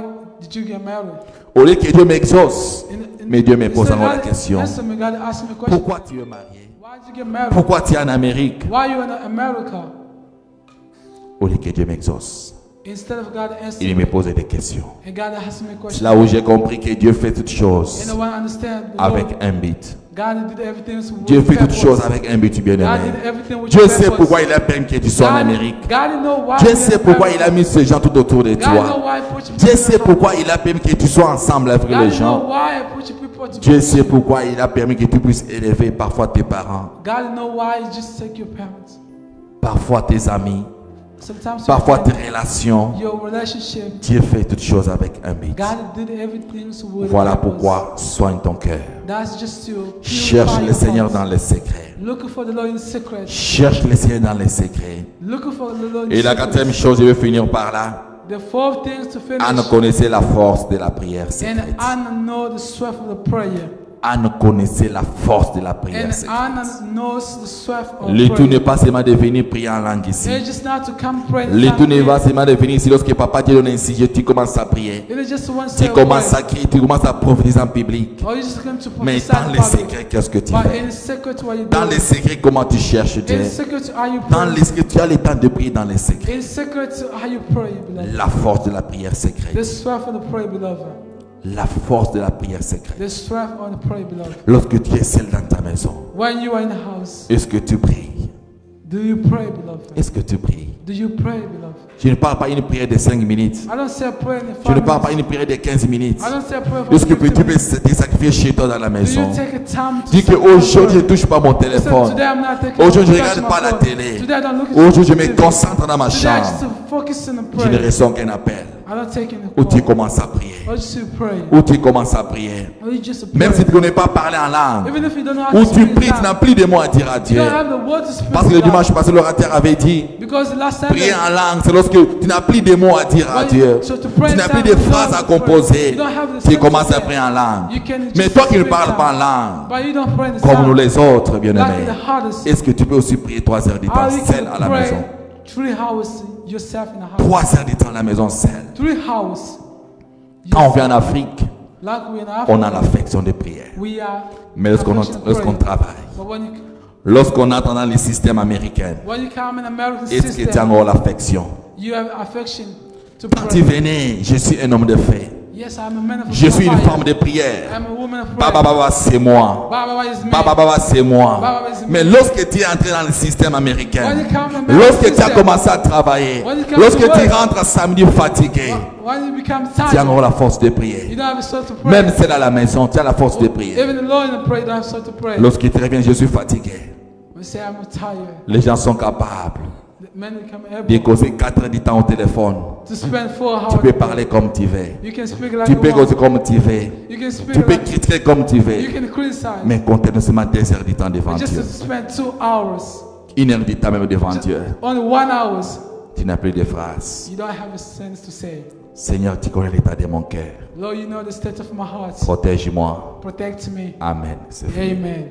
did you get married? Au lieu que Dieu m'exauce, mais Dieu me pose Instead, encore la God question. answered me, God asked me a question. Pourquoi tu es marié? Why did you get married? Pourquoi tu es en Amérique? Why are you in America? Au lieu que Dieu m'exauce, Instead of God il answering me me, pose des questions. and God asked me a C'est question. là où j'ai compris que Dieu fait toutes And choses I want to understand the avec Lord. un but. God did everything with Dieu fait toutes purpose. choses avec un but, God bien-aimé. did everything with Dieu purpose. sait pourquoi il a permis que tu sois en Amérique. God know why Dieu we sait are pourquoi il married. a mis ces gens tout autour de God know toi. why he put you Dieu people sait around. pourquoi il a permis que tu sois ensemble avec les God know gens. why he put you people together. Dieu sait pourquoi il a permis que tu puisses élever parfois tes parents, God know why he just take your parents. parfois tes amis, Sometimes parfois tes your relations. relationship. Dieu fait toutes choses avec un but. God did everything with Voilà purpose. pourquoi soigne ton cœur. That's just to Cherche purify le your Seigneur heart. dans les secrets. Looking for the Lord in secret. Cherche le Seigneur dans les secrets. Looking for the Lord in Et la secret. quatrième chose, je vais finir par là. The fourth thing to finish. Anne connaissait la force de la prière And secrète. Anna know the strength of the prayer. Anne connaissait la force de la prière And secrète. Anna knows the strength of Le tout prayer. n'est pas seulement de venir prier en langue ici. It's just not to come pray. Le tout n'est pas seulement de venir ici lorsque papa te donne un sujet, tu commences à prier. It is just one Tu say commences à crier, tu commences à prophétiser en public. Or you just come to Mais prophesy dans in les public. secrets, qu'est-ce que tu But fais? in secret, what you Dans do? les secrets, comment tu cherches Dieu? In secret, are you Dans praying? les secrets, tu as le temps de prier dans les secrets. In secret, are you praying, beloved? La force de la prière The secrète. strength of the prayer, beloved. La force de la prière secrète. The strength of the prayer, beloved. Lorsque tu es seul dans ta maison, When you are in the house, est-ce que tu pries? do you pray, beloved? Est-ce que tu pries? Do you pray, beloved? Je ne parle pas d'une prière de 5 minutes. I don't say pray in Je ne 5 parle pas minutes. d'une prière de 15 minutes. I don't say pray for Est-ce que 15 tu peux minutes. te sacrifier chez toi dans la Do maison? you take a time to Dis que sacrifice aujourd'hui je ne prayer? touche pas mon You say, téléphone. today I'm not taking Aujourd'hui je ne touch regarde my pas la phone. télé. Today I don't look at Aujourd'hui je the me TV. concentre dans ma Today I just chambre. focus on the Je ne prayer. reçois qu'un appel. I don't take any Où tu call. commences à prier. Or just to pray. Où tu commences à prier. Or you just Même pray. si tu ne connais pas parler en langue. Even if you don't know how Où to tu speak pries, tu in n'as tongues, plus de mots à dire à you Dieu. don't have the word to speak Parce que to le God. dimanche passé, l'orateur avait dit, Because the last prier Sunday, en langue, c'est lorsque tu n'as plus de mots à dire à when Dieu. so to pray Tu in n'as plus tongues, de you don't phrases have à to pray. composer. You don't have the Tu sense commences to à say. prier en langue. You can Mais just toi qui ne speak parles pas en tongues. langue, But you don't pray in comme nous tongues. les autres, bien-aimés, Like the hardest. est-ce que tu peux aussi prier 3 heures du temps How you seul à la can maison? pray 3 hours yourself in the house. 3 heures du temps à la maison seul. 3 hours. Quand on vient en Afrique, Like we in on a Africa, l'affection de prière. we are Mais lorsqu'on affection of lorsqu'on prayer. travaille, But lorsqu'on entre dans les systèmes américains, when you come in American est-ce que tu as system, encore l'affection? you have affection to Quand tu pray. venais, je suis un homme de fait. Yes, I'm a man of Je suis une fire. femme de prière. I'm a woman of prayer. Baba Baba, c'est moi. Baba is me. Baba Baba, c'est moi. Baba is me. Mais lorsque tu es entré dans le système américain, When you come in American lorsque tu as system, commencé à travailler, When you come lorsque to tu work, rentres samedi fatigué, when you become tu as tired, encore la force de you prier. don't have a soul to pray. Même seul à la maison, tu as la force de prier. Even the Lord in the prayer, you don't have a soul to pray. Lorsque tu reviens, je suis fatigué. We say, I'm tired. Les gens sont capables The men become de able causer 4 heures du temps au téléphone. to spend 4 Tu hours. peux parler comme tu veux. You can speak like Tu you peux want. causer comme tu veux. You can speak Tu peux like critiquer comme tu you veux. can criticize. Mais comptez seulement 2 heures du temps devant But just to Dieu. spend 2 hours, 1 heure du temps même devant just Dieu. only 1 hour, Tu n'as plus de phrases. you don't have a sense to say. Seigneur, tu connais l'état de mon cœur. Lord, you know the state of my heart. Protège-moi. Protect me. Amen. C'est fini. Amen.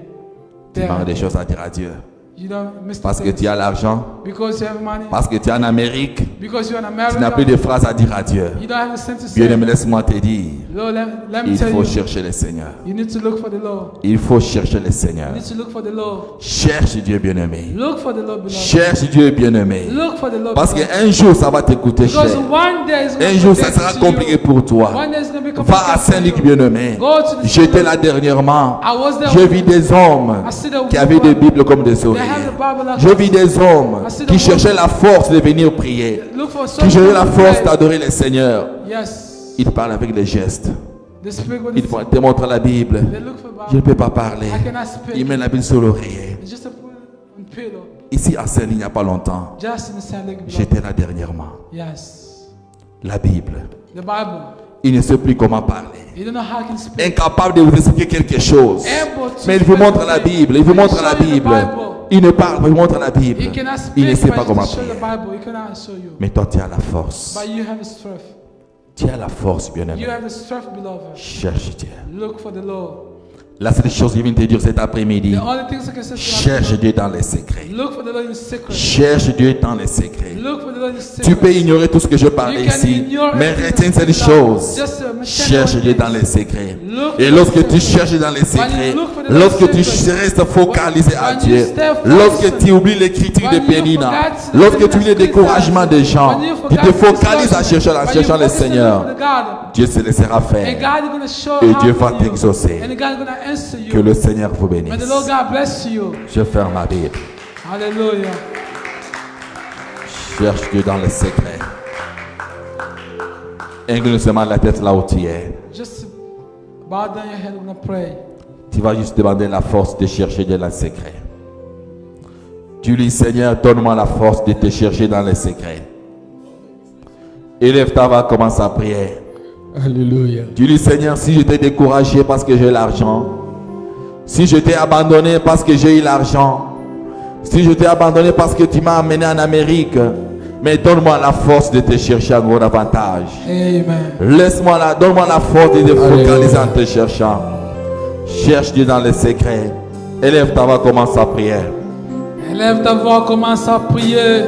Tu manques des choses à dire à Dieu. You don't miss the Parce que things. tu as l'argent. Because you have money. Parce que tu es en Amérique. Because you're in Tu America. n'as plus de phrases à dire à Dieu. You don't have the sense to say. Bien-aimé, laisse-moi te dire. Lord, let me Il tell faut you. chercher le Seigneur. You need to look for the Lord. Il faut chercher le Seigneur. You need to look for the Lord. Cherche Dieu, bien-aimé. Look for the Lord, beloved. Cherche Dieu, bien-aimé. Look for the Lord, Parce beloved. qu'un jour, ça va te coûter cher. Because one day it's Un going jour, to ça be sera to compliqué you. pour toi. One day it's going to be Va à complicated for Saint-Luc, you. bien-aimé. Go to the J'étais là dernièrement. I was there J'ai with vu you. des hommes I see the qui avaient des Bibles comme des They oreillers. have the Bible like J'ai vu des hommes I see the qui cherchaient woman. la force de venir prier. Look for Qui cherchaient la someone force to pray. d'adorer le Seigneur. Yes. Ils parlent avec des gestes. They speak with Ils the te montrent la Bible. They look for Je ne Bible. peux pas parler. I cannot speak. Ils mettent la Bible sur l'oreiller. It's just a put on pillow. Ici à Saint-Denis, il n'y a pas longtemps, Just in the Sand Lake, beloved. j'étais là dernièrement. Yes. La Bible. The Bible. Il ne sait plus comment parler. You don't know how I can speak. Incapable de vous expliquer quelque chose. Able to Mais il vous speak montre la with me. Bible. Il vous He montre show la you the Bible. Bible. Il ne parle pas, il vous montre la Bible. He cannot Il ne speak, sait but pas he comment can show the prier. Bible. He cannot show you. Mais toi, tu as la force. But you have the strength. Tu as la force, bien-aimé. You have the strength, beloved. Cherche Dieu. Look for the Lord. La seule chose que je viens de te dire cet après-midi, The only things I can say to cherche Dieu dans les secrets. you, look for the Lord in secret. Cherche Dieu dans les secrets. Look for the Lord in secret. Tu peux ignorer tout ce que je parlais You can ici, ignore mais everything retiens that's cette written chose. down. Just, maintain Cherche one Dieu thing. dans les secrets. Look Et for lorsque the tu secret. cherches dans les secrets, look for the lorsque tu secret. restes focalisé à When you Dieu, stay focused. lorsque tu oublies les critiques de When you Pénina, forget lorsque tu oublies les the découragements des gens, When you tu te forget focalises à the chercher, When you le focus Seigneur, on the God, Dieu se laissera and faire. God is going to show Et how Dieu to va you. t'exaucer. And God is going to answer you. Que le Seigneur vous May bénisse. the Lord God bless you. Je ferme ma Bible. Hallelujah. Cherche Dieu dans les secrets. Incline seulement la tête là où tu es. Just bow down your head. We're going to pray. Tu vas juste demander la force de chercher Dieu dans les secrets. Tu dis, Seigneur, donne-moi la force de te chercher dans les secrets. Élève ta voix, commence à prier. Alléluia. Tu dis, Seigneur, si je t'ai découragé parce que j'ai l'argent, si je t'ai abandonné parce que j'ai eu l'argent, si je t'ai abandonné parce que tu m'as amené en Amérique, mais donne-moi la force de te chercher encore davantage. Amen. Donne-moi la force de te Alléluia. focaliser en te cherchant. Cherche Dieu dans les secrets. Élève ta voix, commence à prier. Élève ta voix, commence à prier.